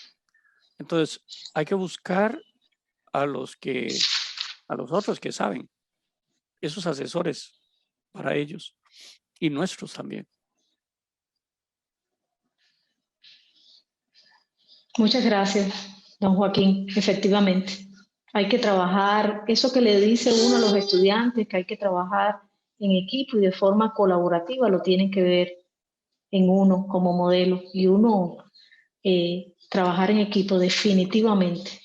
G: Entonces, hay que buscar a los otros que saben, esos asesores para ellos y nuestros también.
A: Muchas gracias, don Joaquín. Efectivamente, hay que trabajar, eso que le dice uno a los estudiantes, que hay que trabajar en equipo y de forma colaborativa, lo tienen que ver en uno como modelo y uno trabajar en equipo definitivamente.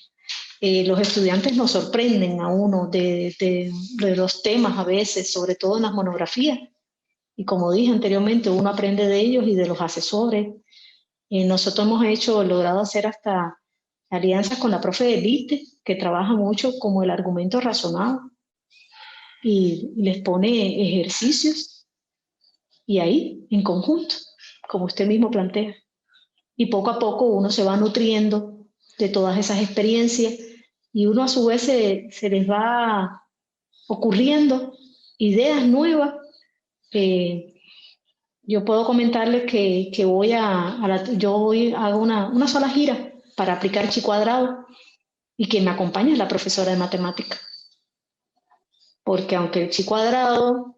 A: Los estudiantes nos sorprenden a uno de los temas a veces, sobre todo en las monografías. Y como dije anteriormente, uno aprende de ellos y de los asesores. Nosotros hemos logrado hacer hasta alianzas con la profe de LITE, que trabaja mucho como el argumento razonado y les pone ejercicios y ahí, en conjunto, como usted mismo plantea. Y poco a poco uno se va nutriendo de todas esas experiencias y uno a su vez se les va ocurriendo ideas nuevas. Yo puedo comentarles que hago una sola gira para aplicar chi cuadrado y quien me acompaña es la profesora de matemática. Porque aunque el chi cuadrado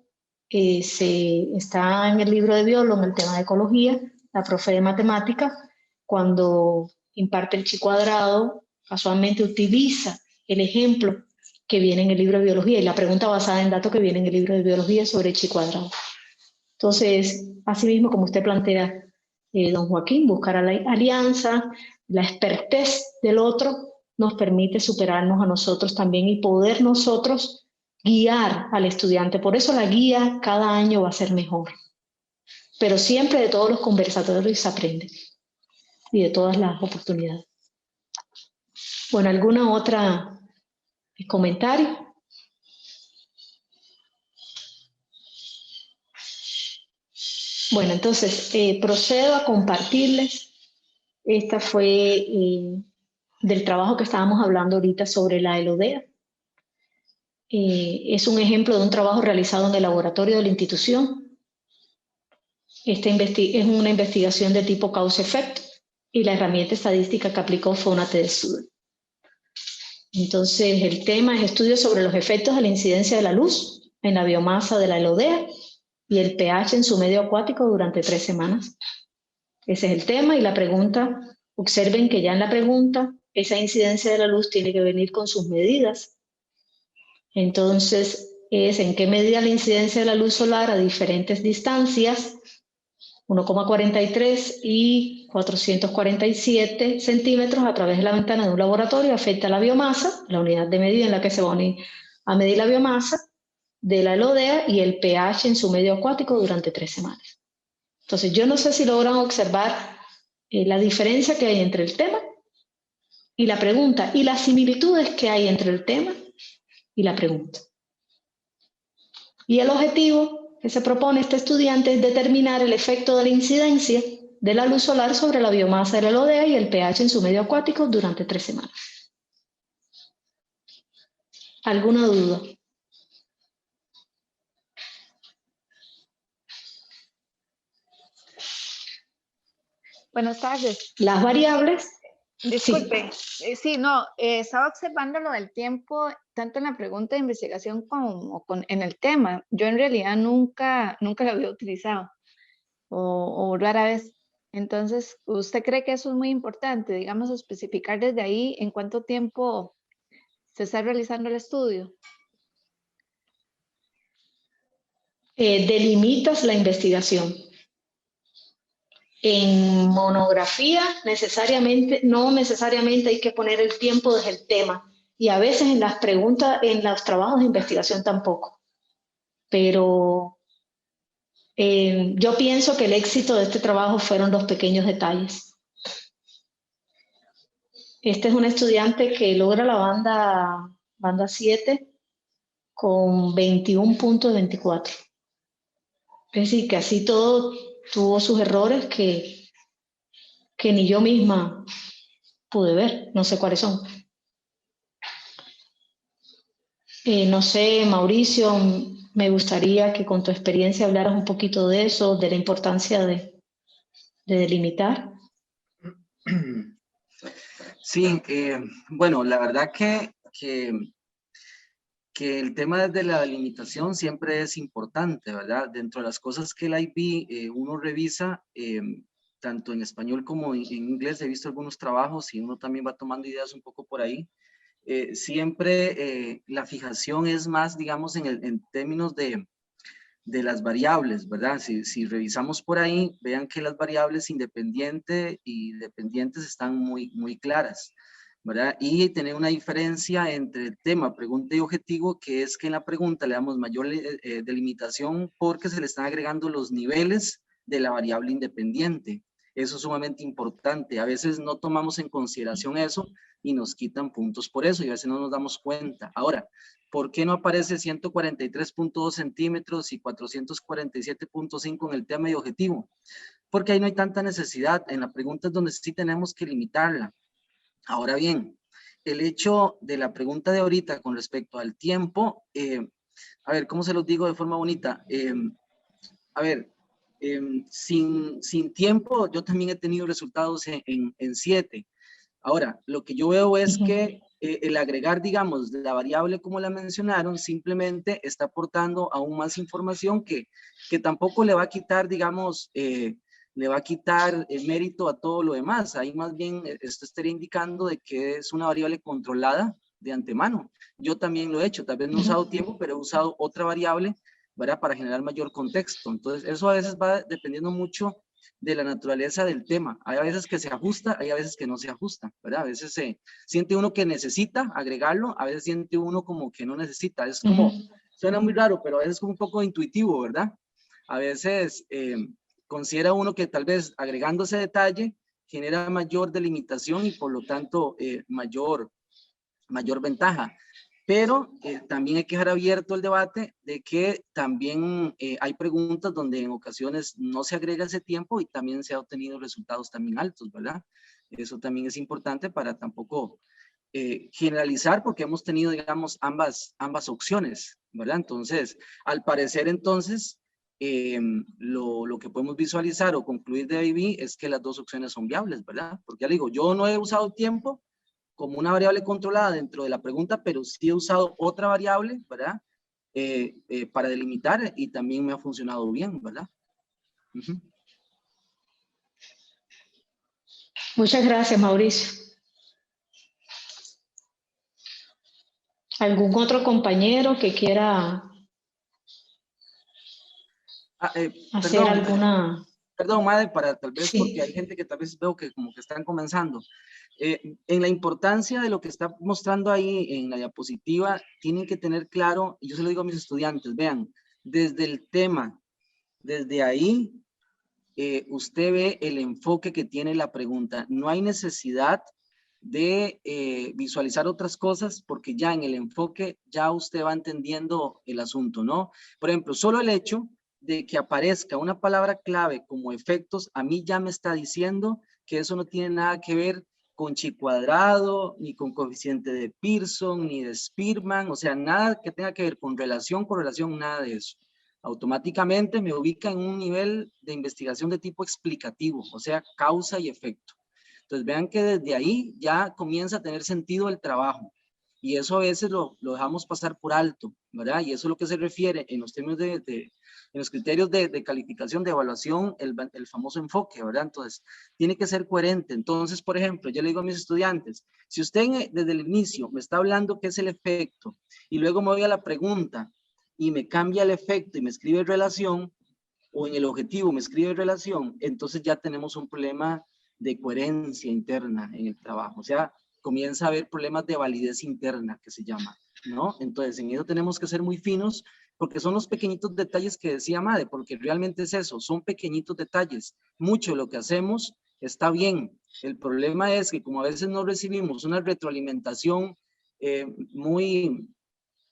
A: está en el libro de biólogo, en el tema de ecología, la profe de matemática, cuando imparte el chi cuadrado, casualmente utiliza el ejemplo que viene en el libro de biología y la pregunta basada en datos que viene en el libro de biología sobre el chi cuadrado. Entonces, así mismo como usted plantea, don Joaquín, buscar la alianza, la expertez del otro nos permite superarnos a nosotros también y poder nosotros guiar al estudiante. Por eso la guía cada año va a ser mejor. Pero siempre de todos los conversatorios se aprende y de todas las oportunidades. Bueno, ¿alguna otra comentario? Bueno, entonces procedo a compartirles. Esta fue del trabajo que estábamos hablando ahorita sobre la ELODEA. Es un ejemplo de un trabajo realizado en el laboratorio de la institución. Esta es una investigación de tipo causa-efecto y la herramienta estadística que aplicó fue una T-Student. Entonces, el tema es estudios sobre los efectos de la incidencia de la luz en la biomasa de la ELODEA y el pH en su medio acuático durante 3 semanas. Ese es el tema y la pregunta, observen que ya en la pregunta esa incidencia de la luz tiene que venir con sus medidas. Entonces, es en qué medida la incidencia de la luz solar a diferentes distancias, 1,43 y 447 centímetros a través de la ventana de un laboratorio afecta a la biomasa, la unidad de medida en la que se va a medir la biomasa de la ELODEA y el pH en su medio acuático durante 3 semanas. Entonces, yo no sé si logran observar la diferencia que hay entre el tema y la pregunta y las similitudes que hay entre el tema y la pregunta. Y el objetivo que se propone este estudiante es determinar el efecto de la incidencia de la luz solar sobre la biomasa de la ELODEA y el pH en su medio acuático durante 3 semanas. ¿Alguna duda?
K: Buenas tardes.
A: Las variables.
K: Disculpe, sí, no, estaba observando lo del tiempo, tanto en la pregunta de investigación como en el tema. Yo en realidad nunca lo había utilizado, o rara vez. Entonces, ¿usted cree que eso es muy importante, digamos, especificar desde ahí en cuánto tiempo se está realizando el estudio?
A: Delimitas la investigación. En monografía no necesariamente hay que poner el tiempo desde el tema y a veces en las preguntas, en los trabajos de investigación tampoco. Pero yo pienso que el éxito de este trabajo fueron los pequeños detalles. Este es un estudiante que logra la banda 7 con 21 puntos de 24. Es decir, que así todo tuvo sus errores que que ni yo misma pude ver, no sé cuáles son. No sé, Mauricio, me gustaría que con tu experiencia hablaras un poquito de eso, de la importancia de delimitar.
F: Sí, bueno, la verdad que el tema de la delimitación siempre es importante, ¿verdad? Dentro de las cosas que el IB uno revisa, tanto en español como en inglés, he visto algunos trabajos y uno también va tomando ideas un poco por ahí. Siempre la fijación es más, digamos, en términos de las variables, ¿verdad? Si revisamos por ahí, vean que las variables independiente y dependientes están muy claras, ¿verdad? Y tener una diferencia entre tema, pregunta y objetivo, que es que en la pregunta le damos mayor delimitación porque se le están agregando los niveles de la variable independiente. Eso es sumamente importante. A veces no tomamos en consideración eso y nos quitan puntos por eso y a veces no nos damos cuenta. Ahora, ¿por qué no aparece 143.2 centímetros y 447.5 en el tema de objetivo? Porque ahí no hay tanta necesidad. En la pregunta es donde sí tenemos que limitarla. Ahora bien, el hecho de la pregunta de ahorita con respecto al tiempo, a ver, ¿cómo se los digo de forma bonita? A ver, sin tiempo yo también he tenido resultados en 7. Ahora, lo que yo veo es que el agregar, digamos, la variable como la mencionaron, simplemente está aportando aún más información que tampoco le va a quitar, digamos, le va a quitar el mérito a todo lo demás. Ahí más bien esto estaría indicando de que es una variable controlada de antemano. Yo también lo he hecho, tal vez no he usado tiempo, pero he usado otra variable, ¿verdad? Para generar mayor contexto. Entonces, eso a veces va dependiendo mucho de la naturaleza del tema. Hay a veces que se ajusta, hay a veces que no se ajusta, ¿verdad? A veces se siente uno que necesita agregarlo, a veces siente uno como que no necesita. Es como, suena muy raro, pero a veces es como un poco intuitivo, ¿verdad? A veces considera uno que tal vez agregando ese detalle genera mayor delimitación y por lo tanto mayor ventaja. Pero también hay que dejar abierto el debate de que también hay preguntas donde en ocasiones no se agrega ese tiempo y también se ha obtenido resultados también altos, ¿verdad? Eso también es importante para tampoco generalizar porque hemos tenido, digamos, ambas opciones, ¿verdad? Entonces, al parecer entonces, lo que podemos visualizar o concluir de IB es que las dos opciones son viables, ¿verdad? Porque ya le digo, yo no he usado tiempo como una variable controlada dentro de la pregunta, pero sí he usado otra variable, ¿verdad? Para delimitar y también me ha funcionado bien, ¿verdad?
A: Muchas gracias, Mauricio. ¿Algún otro compañero que quiera hacer alguna...
F: Perdón, Made, para tal vez,
A: Sí.
F: porque hay gente que tal vez veo que como que están comenzando. En la importancia de lo que está mostrando ahí en la diapositiva, tienen que tener claro, y yo se lo digo a mis estudiantes, vean, desde el tema, desde ahí, usted ve el enfoque que tiene la pregunta. No hay necesidad de visualizar otras cosas porque ya en el enfoque ya usted va entendiendo el asunto, ¿no? Por ejemplo, solo el hecho de que aparezca una palabra clave como efectos, a mí ya me está diciendo que eso no tiene nada que ver con chi cuadrado, ni con coeficiente de Pearson, ni de Spearman, o sea, nada que tenga que ver con relación, correlación, nada de eso. Automáticamente me ubica en un nivel de investigación de tipo explicativo, o sea, causa y efecto. Entonces vean que desde ahí ya comienza a tener sentido el trabajo y eso a veces lo dejamos pasar por alto, ¿verdad? Y eso es lo que se refiere en los términos en los criterios de calificación, de evaluación, el famoso enfoque, ¿verdad? Entonces tiene que ser coherente. Entonces, por ejemplo, yo le digo a mis estudiantes, si usted desde el inicio me está hablando qué es el efecto y luego me voy a la pregunta y me cambia el efecto y me escribe relación, o en el objetivo me escribe relación, entonces ya tenemos un problema de coherencia interna en el trabajo. O sea, comienza a haber problemas de validez interna, que se llama, ¿no? Entonces, en eso tenemos que ser muy finos, porque son los pequeñitos detalles que decía Made, porque realmente es eso, son pequeñitos detalles. Mucho de lo que hacemos está bien. El problema es que como a veces no recibimos una retroalimentación muy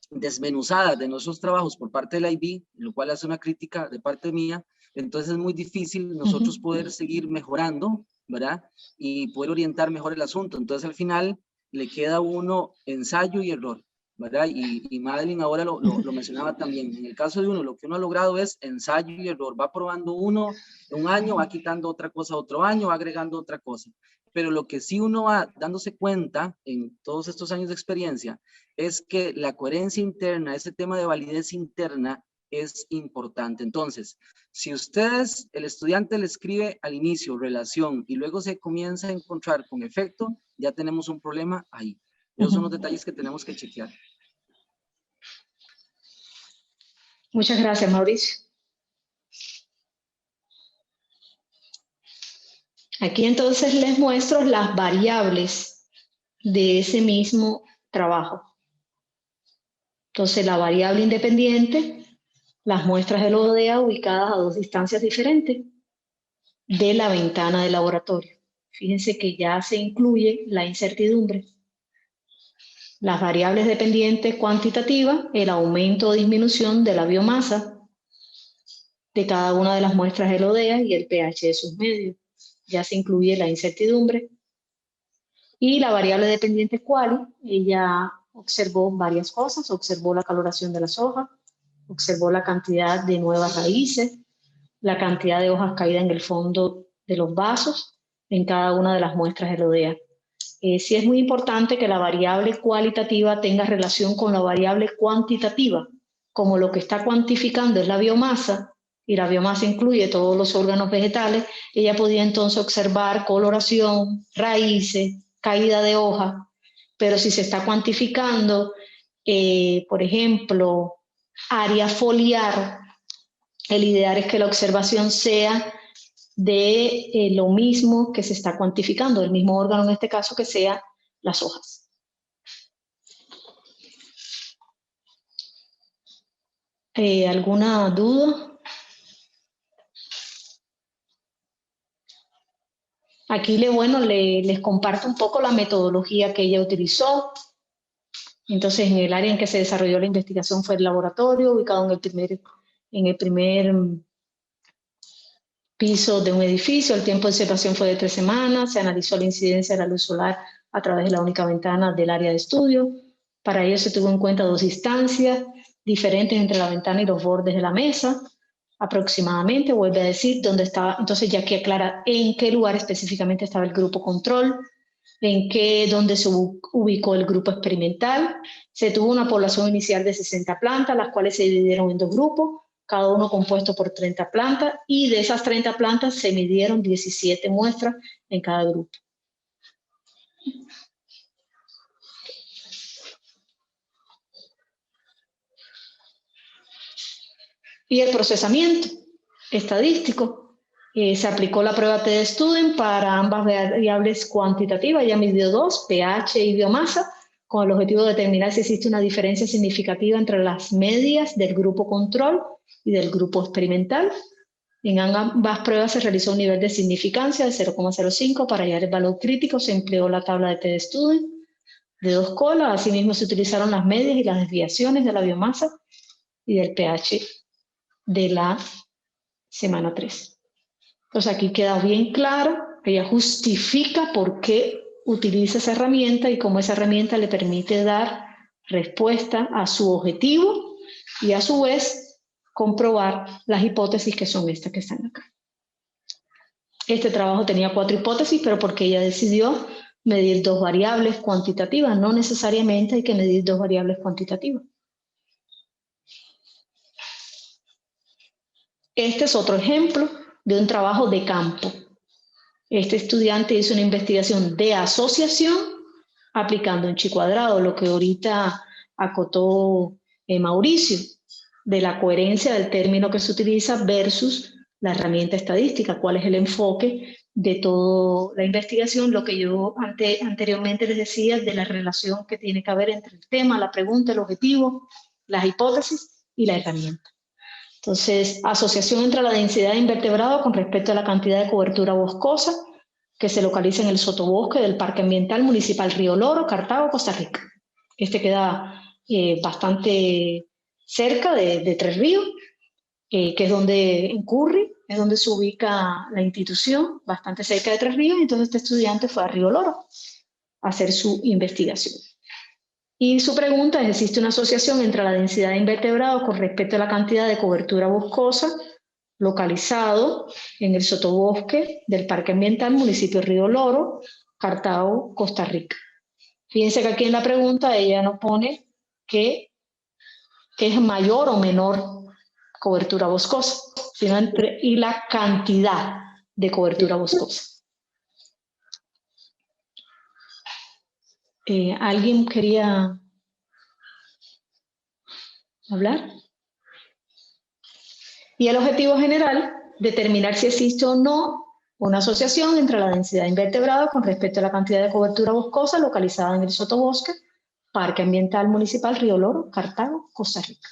F: desmenuzadas de nuestros trabajos por parte de la IB, lo cual hace una crítica de parte mía, entonces es muy difícil nosotros poder seguir mejorando, ¿verdad? Y poder orientar mejor el asunto. Entonces al final le queda a uno ensayo y error, ¿verdad? Y Madeline ahora lo mencionaba también. En el caso de uno, lo que uno ha logrado es ensayo y error. Va probando uno un año, va quitando otra cosa otro año, va agregando otra cosa. Pero lo que sí uno va dándose cuenta en todos estos años de experiencia es que la coherencia interna, ese tema de validez interna, es importante. Entonces, si ustedes, el estudiante le escribe al inicio relación y luego se comienza a encontrar con efecto, ya tenemos un problema ahí. Esos son los detalles que tenemos que chequear.
A: Muchas gracias, Mauricio. Aquí entonces les muestro las variables de ese mismo trabajo. Entonces, la variable independiente, las muestras del ODA ubicadas a 2 distancias diferentes de la ventana del laboratorio. Fíjense que ya se incluye la incertidumbre. Las variables dependientes cuantitativas, el aumento o disminución de la biomasa de cada una de las muestras del ODA y el pH de sus medios. Ya se incluye la incertidumbre. Y la variable dependiente quali, ella observó varias cosas, observó la coloración de las hojas, observó la cantidad de nuevas raíces, la cantidad de hojas caídas en el fondo de los vasos en cada una de las muestras del ODA. Sí es muy importante que la variable cualitativa tenga relación con la variable cuantitativa. Como lo que está cuantificando es la biomasa, y la biomasa incluye todos los órganos vegetales, ella podía entonces observar coloración, raíces, caída de hojas, pero si se está cuantificando, por ejemplo, área foliar, el ideal es que la observación sea de lo mismo que se está cuantificando, el mismo órgano en este caso que sea las hojas. ¿Alguna duda? Aquí les comparto un poco la metodología que ella utilizó. Entonces, en el área en que se desarrolló la investigación fue el laboratorio, ubicado en el primer piso de un edificio. El tiempo de observación fue de 3 semanas. Se analizó la incidencia de la luz solar a través de la única ventana del área de estudio. Para ello se tuvo en cuenta 2 distancias diferentes entre la ventana y los bordes de la mesa, aproximadamente. Vuelve a decir dónde estaba. Entonces ya aquí aclara en qué lugar específicamente estaba el grupo control, dónde se ubicó el grupo experimental. Se tuvo una población inicial de 60 plantas, las cuales se dividieron en 2 grupos, cada uno compuesto por 30 plantas, y de esas 30 plantas se midieron 17 muestras en cada grupo. Y el procesamiento estadístico. Se aplicó la prueba T-Student para ambas variables cuantitativas, ya midió 2, pH y biomasa, con el objetivo de determinar si existe una diferencia significativa entre las medias del grupo control y del grupo experimental. En ambas pruebas se realizó un nivel de significancia de 0,05. Para hallar el valor crítico se empleó la tabla de T-Student de 2 colas. Asimismo se utilizaron las medias y las desviaciones de la biomasa y del pH de la semana 3. Entonces aquí queda bien claro, ella justifica por qué utiliza esa herramienta y cómo esa herramienta le permite dar respuesta a su objetivo y a su vez comprobar las hipótesis que son estas que están acá. Este trabajo tenía 4 hipótesis, pero porque ella decidió medir 2 variables cuantitativas, no necesariamente hay que medir 2 variables cuantitativas. Este es otro ejemplo de un trabajo de campo. Este estudiante hizo una investigación de asociación aplicando un chi cuadrado, lo que ahorita acotó Mauricio, de la coherencia del término que se utiliza versus la herramienta estadística, cuál es el enfoque de toda la investigación, lo que yo anteriormente les decía de la relación que tiene que haber entre el tema, la pregunta, el objetivo, las hipótesis y la herramienta. Entonces, asociación entre la densidad de invertebrados con respecto a la cantidad de cobertura boscosa que se localiza en el sotobosque del Parque Ambiental Municipal Río Loro, Cartago, Costa Rica. Este queda bastante cerca de Tres Ríos, que es donde incurre es donde se ubica la institución, bastante cerca de Tres Ríos, y entonces este estudiante fue a Río Loro a hacer su investigación. Y su pregunta es, ¿existe una asociación entre la densidad de invertebrados con respecto a la cantidad de cobertura boscosa localizado en el sotobosque del Parque Ambiental Municipio Río Loro, Cartago, Costa Rica? Fíjense que aquí en la pregunta ella nos pone que es mayor o menor cobertura boscosa, sino y la cantidad de cobertura boscosa. ¿Alguien quería hablar? Y el objetivo general, determinar si existe o no una asociación entre la densidad de invertebrados con respecto a la cantidad de cobertura boscosa localizada en el sotobosque, Parque Ambiental Municipal Río Loro, Cartago, Costa Rica.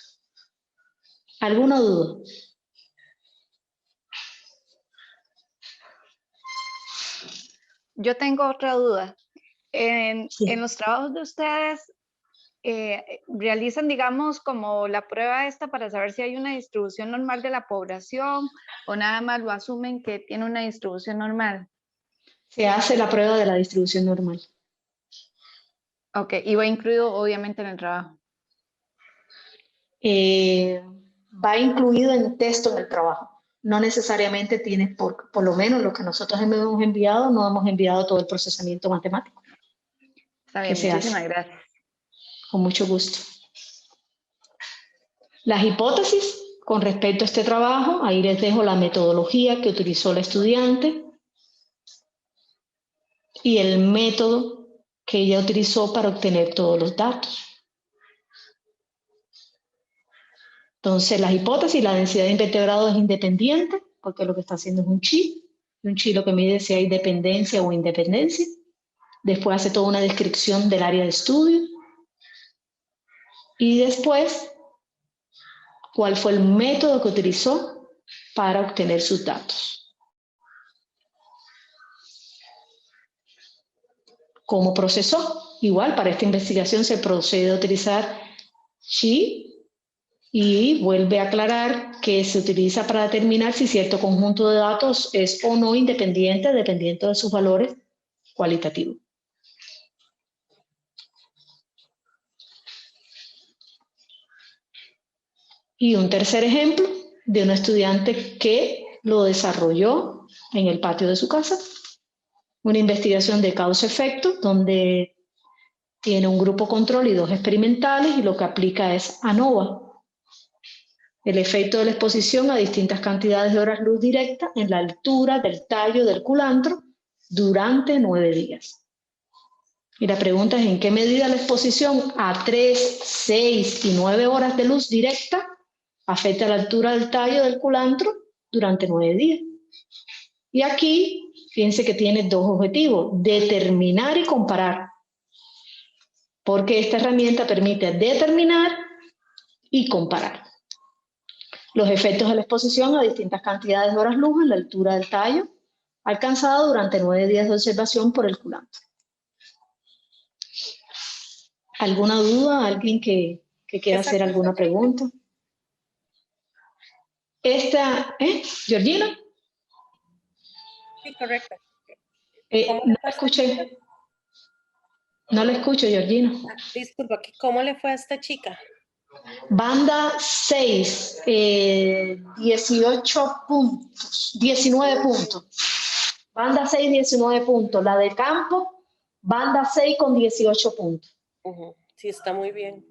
A: ¿Alguna duda?
K: Yo tengo otra duda.
A: Sí.
K: En los trabajos de ustedes, realizan, digamos, como la prueba esta para saber si hay una distribución normal de la población o nada más lo asumen que tiene una distribución normal.
A: Se hace la prueba de la distribución normal.
K: Ok, y va incluido obviamente en el trabajo.
A: Va incluido en texto en el trabajo. No necesariamente tienes, por lo menos lo que nosotros hemos enviado, no hemos enviado todo el procesamiento matemático.
K: Está bien, muchísimas gracias.
A: Con mucho gusto. Las hipótesis con respecto a este trabajo, ahí les dejo la metodología que utilizó la estudiante y el método que ella utilizó para obtener todos los datos. Entonces, las hipótesis, la densidad de invertebrados es independiente, porque lo que está haciendo es un chi lo que mide si hay dependencia o independencia. Después hace toda una descripción del área de estudio. Y después, cuál fue el método que utilizó para obtener sus datos. ¿Cómo procesó? Igual, para esta investigación se procede a utilizar chi y vuelve a aclarar que se utiliza para determinar si cierto conjunto de datos es o no independiente, dependiendo de sus valores cualitativos. Y un tercer ejemplo de un estudiante que lo desarrolló en el patio de su casa, una investigación de causa-efecto, donde tiene un grupo control y dos experimentales, y lo que aplica es ANOVA, el efecto de la exposición a distintas cantidades de horas luz directa en la altura del tallo del culantro durante 9 días. Y la pregunta es, ¿en qué medida la exposición a 3, 6 y 9 horas de luz directa afecta la altura del tallo del culantro durante 9 días? Y aquí, fíjense que tiene dos objetivos, determinar y comparar, porque esta herramienta permite determinar y comparar los efectos de la exposición a distintas cantidades de horas luz en la altura del tallo, alcanzado durante 9 días de observación por el culantro. ¿Alguna duda? ¿Alguien que quiera hacer alguna pregunta? ¿Georgina?
D: Sí, correcto.
A: No la escuché. No la escucho, Georgina.
D: Disculpa, ¿cómo le fue a esta chica?
A: Banda 6, 18 puntos, 19 puntos. Banda 6, 19 puntos. La de campo, banda 6 con 18 puntos.
D: Sí, está muy bien.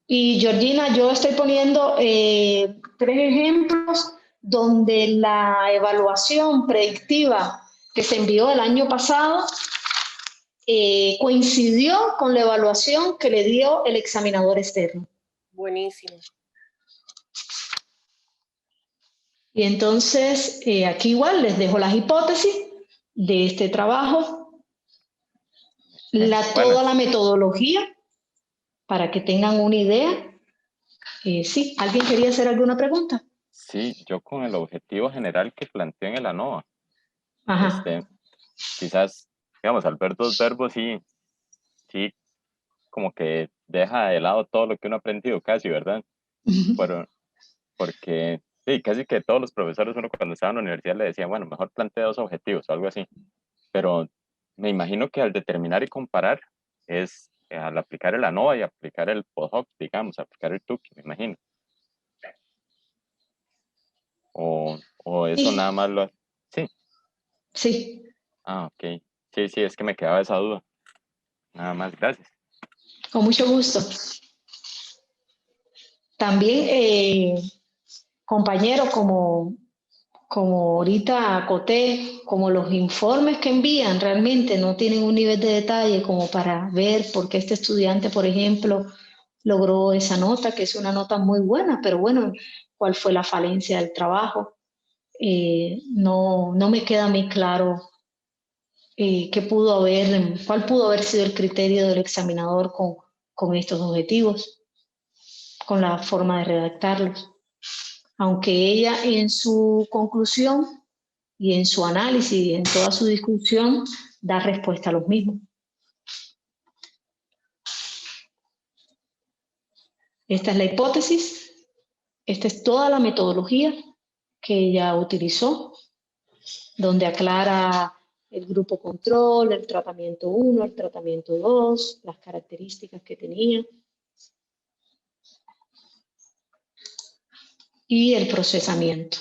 A: Y Georgina, yo estoy poniendo 3 ejemplos donde la evaluación predictiva que se envió el año pasado coincidió con la evaluación que le dio el examinador externo.
D: Buenísimo.
A: Y entonces, aquí igual les dejo las hipótesis de este trabajo, toda la metodología, para que tengan una idea. Sí, ¿alguien quería hacer alguna pregunta?
J: Sí, yo con el objetivo general que planteé en el ANOVA.
A: Ajá.
J: Quizás, digamos, al ver dos verbos, sí, como que deja de lado todo lo que uno ha aprendido casi, ¿verdad? Pero, porque sí, casi que todos los profesores, uno cuando estaba en la universidad le decía, bueno, mejor plantea 2 objetivos o algo así. Pero me imagino que al determinar y comparar es al aplicar el ANOVA y aplicar el PODHOC, digamos, aplicar el TUCI, me imagino. O eso
A: Sí,
J: nada más lo... Sí.
A: sí.
J: Ah, ok. Sí, sí, es que me quedaba esa duda. Nada más, gracias.
A: Con mucho gusto. También, compañero, como ahorita acoté, como los informes que envían realmente no tienen un nivel de detalle como para ver por qué este estudiante, por ejemplo, logró esa nota, que es una nota muy buena, pero bueno, ¿cuál fue la falencia del trabajo? No me queda muy claro cuál pudo haber sido el criterio del examinador con estos objetivos, con la forma de redactarlos. Aunque ella en su conclusión y en su análisis y en toda su discusión da respuesta a los mismos. Esta es la hipótesis, esta es toda la metodología que ella utilizó, donde aclara el grupo control, el tratamiento 1, el tratamiento 2, las características que tenía y el procesamiento.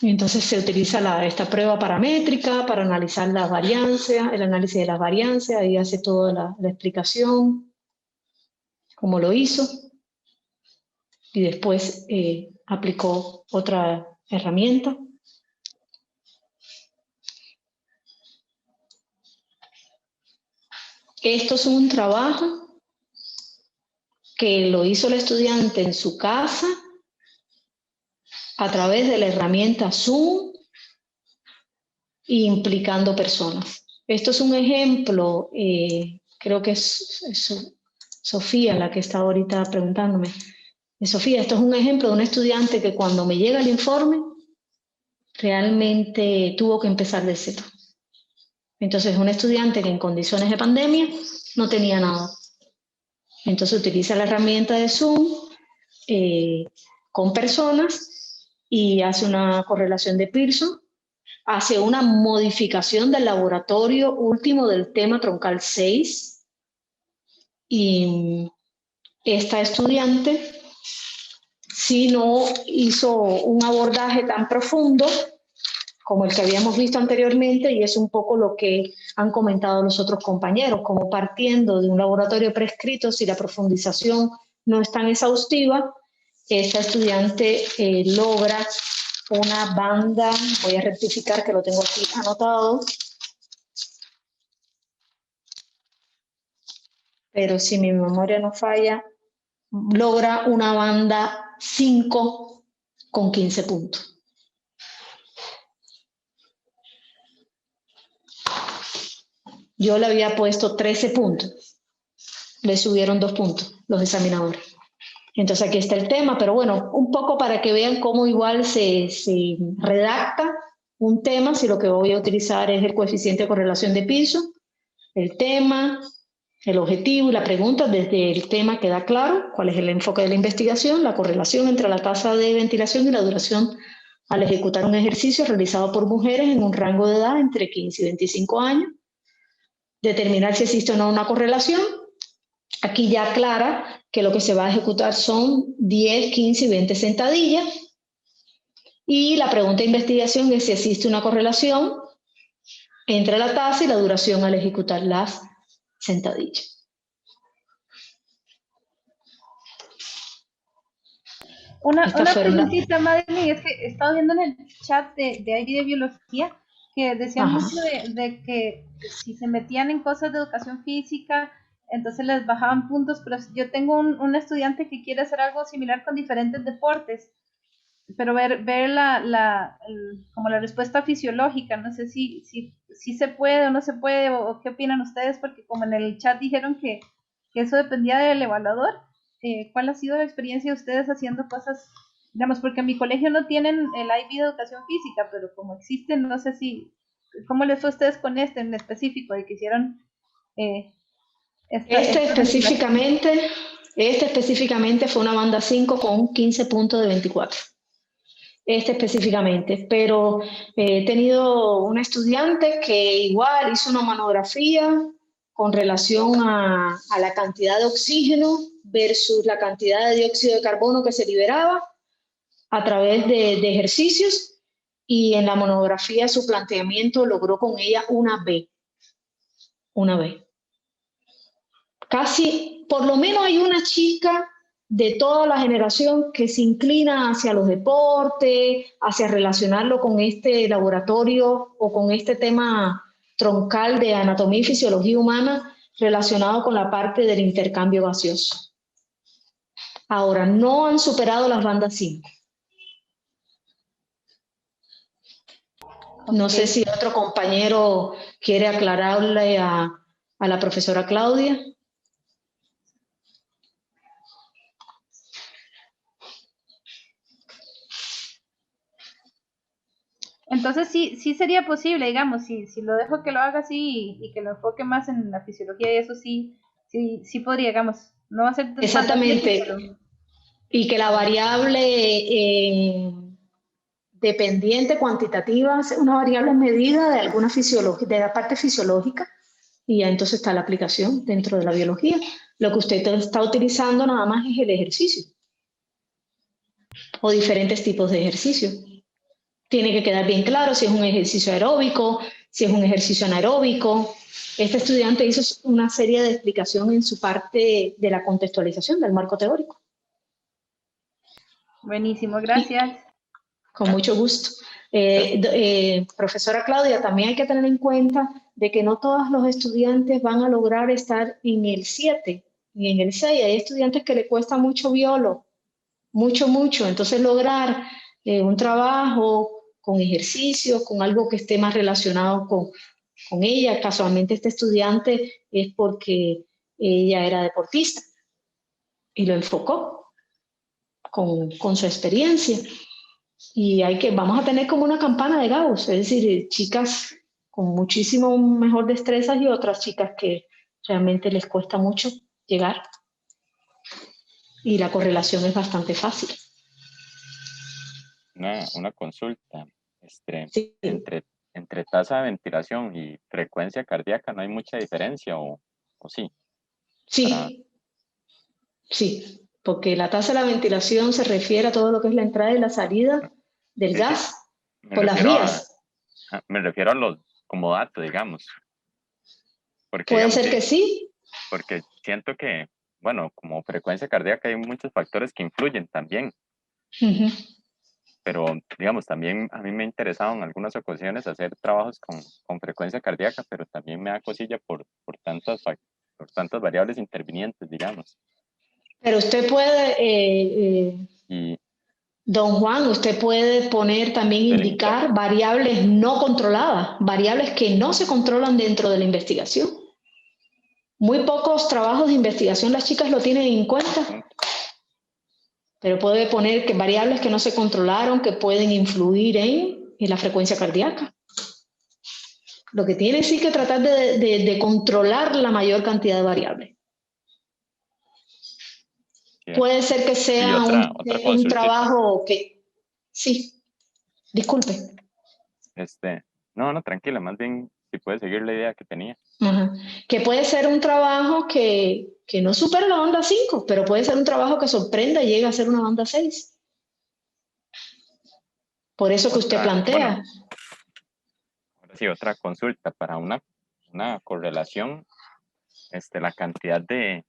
A: Entonces se utiliza esta prueba paramétrica para analizar las variancias, el análisis de las variancias, ahí hace toda la explicación, cómo lo hizo, y después aplicó otra herramienta. Esto es un trabajo que lo hizo el estudiante en su casa a través de la herramienta Zoom, implicando personas. Esto es un ejemplo, creo que es Sofía la que está ahorita preguntándome. Sofía, esto es un ejemplo de un estudiante que cuando me llega el informe realmente tuvo que empezar de cero. Entonces, un estudiante que en condiciones de pandemia no tenía nada. Entonces utiliza la herramienta de Zoom con personas y hace una correlación de Pearson, hace una modificación del laboratorio último del tema troncal 6 y esta estudiante sí no hizo un abordaje tan profundo como el que habíamos visto anteriormente, y es un poco lo que han comentado los otros compañeros, como partiendo de un laboratorio prescrito, si la profundización no es tan exhaustiva, esta estudiante logra una banda, voy a rectificar que lo tengo aquí anotado, pero si mi memoria no falla, logra una banda 5 con 15 puntos. Yo le había puesto 13 puntos, le subieron 2 puntos los examinadores. Entonces aquí está el tema, pero bueno, un poco para que vean cómo igual se redacta un tema, si lo que voy a utilizar es el coeficiente de correlación de Pearson, el tema, el objetivo y la pregunta. Desde el tema queda claro cuál es el enfoque de la investigación, la correlación entre la tasa de ventilación y la duración al ejecutar un ejercicio realizado por mujeres en un rango de edad entre 15 y 25 años, determinar si existe o no una correlación. Aquí ya aclara que lo que se va a ejecutar son 10, 15 y 20 sentadillas. Y la pregunta de investigación es si existe una correlación entre la tasa y la duración al ejecutar las sentadillas.
C: Una preguntita, Madeline, es que he estado viendo en el chat de ahí de biología que decían mucho de que si se metían en cosas de educación física, entonces les bajaban puntos, pero yo tengo un estudiante que quiere hacer algo similar con diferentes deportes, pero ver como la respuesta fisiológica, no sé si se puede o no se puede, o qué opinan ustedes, porque como en el chat dijeron que eso dependía del evaluador. ¿Cuál ha sido la experiencia de ustedes haciendo cosas, digamos, porque en mi colegio no tienen el IB de educación física, pero como existen, no sé si ¿Cómo les fue a ustedes con este en específico? ¿Y que hicieron
A: Este específicamente fue una banda 5 con 15 puntos de 24. Este específicamente, pero he tenido una estudiante que igual hizo una monografía con relación a la cantidad de oxígeno versus la cantidad de dióxido de carbono que se liberaba a través de ejercicios, y en la monografía su planteamiento logró con ella una B. Una B. Casi, por lo menos hay una chica de toda la generación que se inclina hacia los deportes, hacia relacionarlo con este laboratorio o con este tema troncal de anatomía y fisiología humana relacionado con la parte del intercambio gaseoso. Ahora, no han superado las bandas 5. No sé si otro compañero quiere aclararle a la profesora Claudia.
C: Entonces sí sería posible, digamos, si lo dejo que lo haga así y que lo enfoque más en la fisiología y eso sí podría, digamos, no va a ser...
A: Exactamente.
C: Pero...
A: Y que la variable dependiente cuantitativa es una variable medida de alguna fisiología, de la parte fisiológica, y ya entonces está la aplicación dentro de la biología. Lo que usted está utilizando nada más es el ejercicio o diferentes tipos de ejercicio. Tiene que quedar bien claro si es un ejercicio aeróbico, si es un ejercicio anaeróbico. Este estudiante hizo una serie de explicación en su parte de la contextualización del marco teórico.
C: Buenísimo, gracias.
A: Con mucho gusto. Profesora Claudia, también hay que tener en cuenta de que no todos los estudiantes van a lograr estar en el 7 ni en el 6. Hay estudiantes que le cuesta mucho biolo, mucho. Entonces lograr un trabajo con ejercicio, con algo que esté más relacionado con ella. Casualmente este estudiante es porque ella era deportista y lo enfocó con su experiencia. Y vamos a tener como una campana de Gauss, es decir, chicas con muchísimo mejor destrezas y otras chicas que realmente les cuesta mucho llegar. Y la correlación es bastante fácil.
J: Una consulta.
A: Sí.
J: Entre tasa de ventilación y frecuencia cardíaca, ¿no hay mucha diferencia o sí?
A: Sí. Sí, porque la tasa de la ventilación se refiere a todo lo que es la entrada y la salida del gas por las vías.
J: Me refiero a los como dato, digamos. Porque,
A: puede ser que sí.
J: Porque siento que, bueno, como frecuencia cardíaca hay muchos factores que influyen también. Pero, digamos, también a mí me ha interesado en algunas ocasiones hacer trabajos con frecuencia cardíaca, pero también me da cosilla por tantas variables intervinientes, digamos.
A: Pero usted puede, don Juan, usted puede poner también, indicar variables no controladas, variables que no se controlan dentro de la investigación. Muy pocos trabajos de investigación las chicas lo tienen en cuenta. Pero puede poner que variables que no se controlaron, que pueden influir en la frecuencia cardíaca. Lo que tiene sí que tratar de controlar la mayor cantidad de variables. Sí. Puede ser que sea un trabajo que... Sí, disculpe.
J: No, tranquila, más bien si puede seguir la idea que tenía.
A: Que puede ser un trabajo que no supera la banda 5, pero puede ser un trabajo que sorprenda y llegue a ser una banda 6. Por eso que usted plantea.
J: Bueno, ahora sí, otra consulta para una correlación, la cantidad de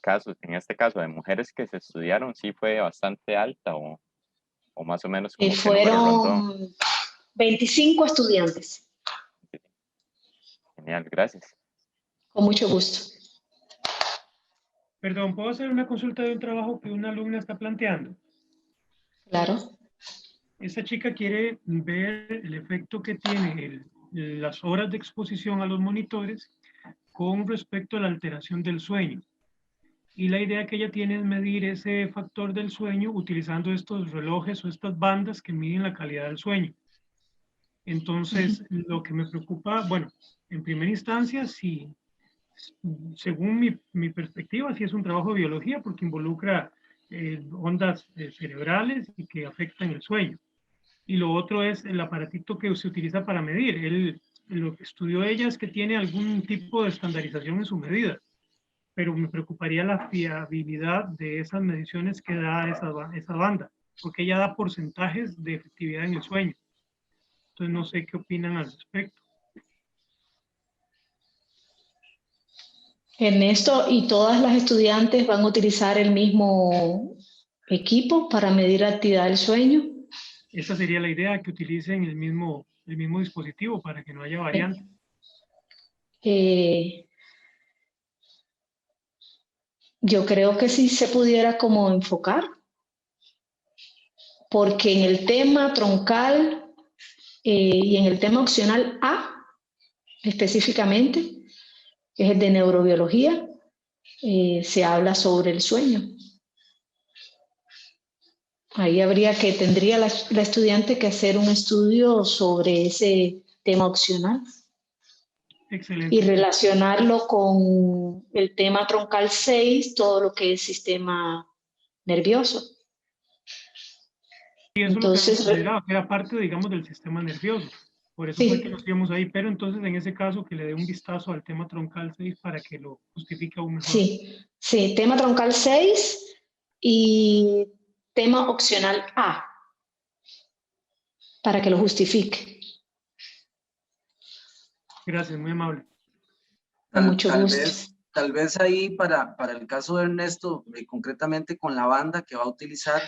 J: casos, en este caso de mujeres que se estudiaron, sí fue bastante alta o más o menos como
A: fueron 25 estudiantes.
J: Genial, gracias.
A: Con mucho gusto.
E: Perdón, ¿puedo hacer una consulta de un trabajo que una alumna está planteando?
A: Claro.
E: Esta chica quiere ver el efecto que tiene las horas de exposición a los monitores con respecto a la alteración del sueño. Y la idea que ella tiene es medir ese factor del sueño utilizando estos relojes o estas bandas que miden la calidad del sueño. Entonces, lo que me preocupa, bueno, en primera instancia, sí, según mi perspectiva, sí es un trabajo de biología porque involucra ondas cerebrales y que afectan el sueño. Y lo otro es el aparatito que se utiliza para medir. Lo que estudió ella es que tiene algún tipo de estandarización en su medida, pero me preocuparía la fiabilidad de esas mediciones que da esa banda, porque ella da porcentajes de efectividad en el sueño. Entonces no sé qué opinan al respecto.
A: Ernesto, ¿y todas las estudiantes van a utilizar el mismo equipo para medir la actividad del sueño?
E: Esa sería la idea, que utilicen el mismo dispositivo para que no haya variantes.
A: Yo creo que sí se pudiera como enfocar, porque en el tema troncal y en el tema opcional A, específicamente, que es el de neurobiología, se habla sobre el sueño. Ahí tendría la estudiante que hacer un estudio sobre ese tema opcional.
E: Excelente.
A: Y relacionarlo con el tema troncal 6, todo lo que es sistema nervioso.
E: Y eso
A: entonces,
E: es lo que consideraba, que era parte, digamos, del sistema nervioso. Por eso fue que nos íbamos ahí, pero entonces en ese caso que le dé un vistazo al tema troncal 6 para que lo justifique aún mejor.
A: Sí, tema troncal 6 y tema opcional A, para que lo justifique.
E: Gracias, muy amable.
A: Mucho gusto.
F: Tal vez ahí para el caso de Ernesto, concretamente con la banda que va a utilizar,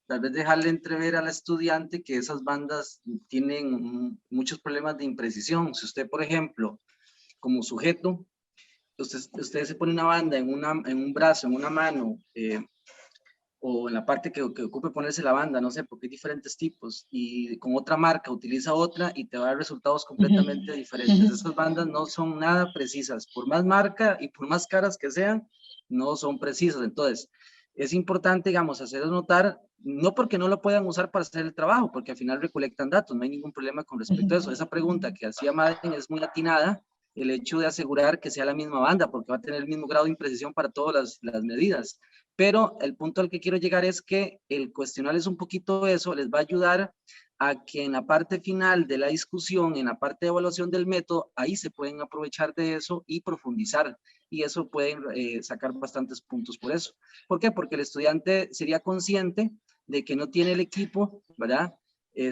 F: tal vez dejarle entrever a la estudiante que esas bandas tienen muchos problemas de imprecisión. Si usted, por ejemplo, como sujeto, usted se pone una banda en un brazo, en una mano, o en la parte que ocupe ponerse la banda, no sé, porque hay diferentes tipos, y con otra marca utiliza otra y te va a dar resultados completamente diferentes. Esas bandas no son nada precisas, por más marca y por más caras que sean, no son precisas. Entonces, es importante, digamos, hacerles notar, no porque no lo puedan usar para hacer el trabajo, porque al final recolectan datos, no hay ningún problema con respecto a eso. Esa pregunta que hacía Madeleine es muy atinada, el hecho de asegurar que sea la misma banda, porque va a tener el mismo grado de imprecisión para todas las medidas. Pero el punto al que quiero llegar es que el cuestionarles un poquito eso les va a ayudar a que en la parte final de la discusión, en la parte de evaluación del método, ahí se pueden aprovechar de eso y profundizar. Y eso pueden sacar bastantes puntos por eso. ¿Por qué? Porque el estudiante sería consciente de que no tiene el equipo, ¿verdad?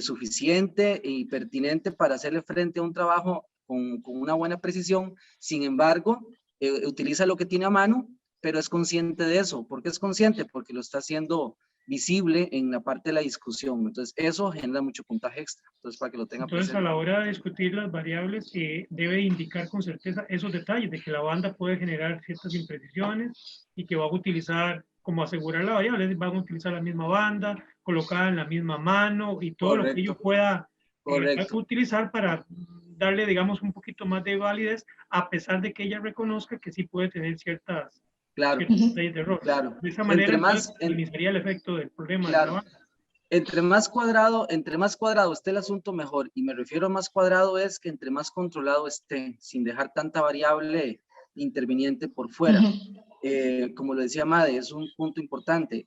F: Suficiente y pertinente para hacerle frente a un trabajo con una buena precisión. Sin embargo, utiliza lo que tiene a mano, pero es consciente de eso. ¿Por qué es consciente? Porque lo está haciendo visible en la parte de la discusión. Entonces, eso genera mucho puntaje extra. Entonces, para que lo tenga presente.
E: Entonces, a la hora de discutir las variables, debe indicar con certeza esos detalles de que la banda puede generar ciertas imprecisiones y que va a utilizar, como asegurar la variable, van a utilizar la misma banda, colocada en la misma mano y todo lo que ello pueda utilizar para darle, digamos, un poquito más de validez, a pesar de que ella reconozca que sí puede tener ciertas detalles de error.
F: Claro.
E: De esa manera, minimizaría el efecto del problema de la banda.
F: Entre más cuadrado esté el asunto, mejor. Y me refiero a más cuadrado es que entre más controlado esté, sin dejar tanta variable interviniente por fuera. Como lo decía Made, es un punto importante.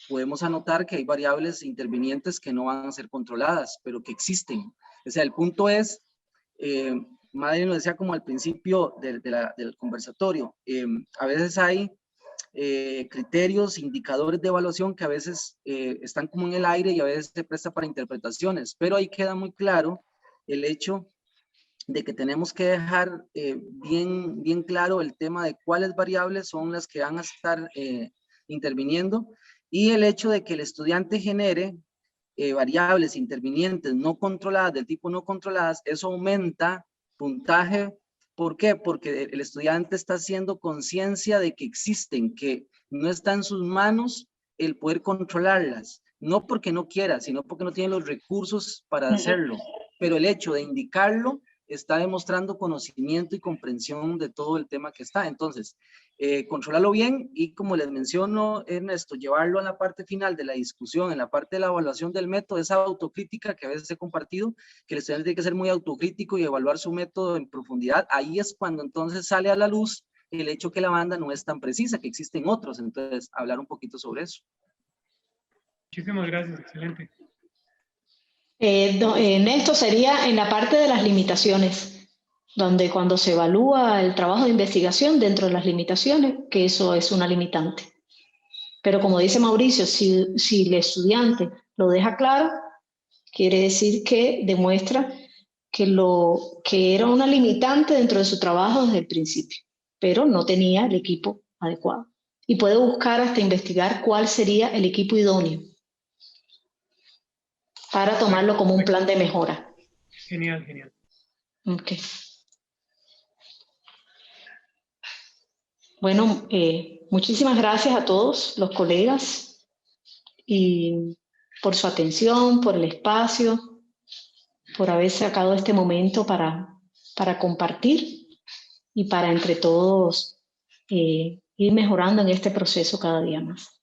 F: Podemos anotar que hay variables intervinientes que no van a ser controladas, pero que existen. O sea, el punto es, Made lo decía como al principio del conversatorio, a veces hay criterios, indicadores de evaluación que a veces están como en el aire y a veces se presta para interpretaciones, pero ahí queda muy claro el hecho de que tenemos que dejar bien claro el tema de cuáles variables son las que van a estar interviniendo, y el hecho de que el estudiante genere variables intervinientes no controladas, del tipo no controladas, eso aumenta puntaje. ¿Por qué? Porque el estudiante está haciendo conciencia de que existen, que no está en sus manos el poder controlarlas, no porque no quiera, sino porque no tiene los recursos para hacerlo, pero el hecho de indicarlo está demostrando conocimiento y comprensión de todo el tema que está. Entonces, controlarlo bien y, como les menciono, Ernesto, llevarlo a la parte final de la discusión, en la parte de la evaluación del método, esa autocrítica que a veces he compartido, que el estudiante tiene que ser muy autocrítico y evaluar su método en profundidad. Ahí es cuando entonces sale a la luz el hecho que la banda no es tan precisa, que existen otros. Entonces, hablar un poquito sobre eso.
E: Muchísimas gracias, excelente.
A: En esto sería en la parte de las limitaciones, donde cuando se evalúa el trabajo de investigación dentro de las limitaciones, que eso es una limitante. Pero como dice Mauricio, si el estudiante lo deja claro, quiere decir que demuestra que era una limitante dentro de su trabajo desde el principio, pero no tenía el equipo adecuado. Y puede buscar hasta investigar cuál sería el equipo idóneo para tomarlo como un plan de mejora.
E: Genial, genial.
A: Ok. Bueno, muchísimas gracias a todos los colegas y por su atención, por el espacio, por haber sacado este momento para compartir y para entre todos ir mejorando en este proceso cada día más.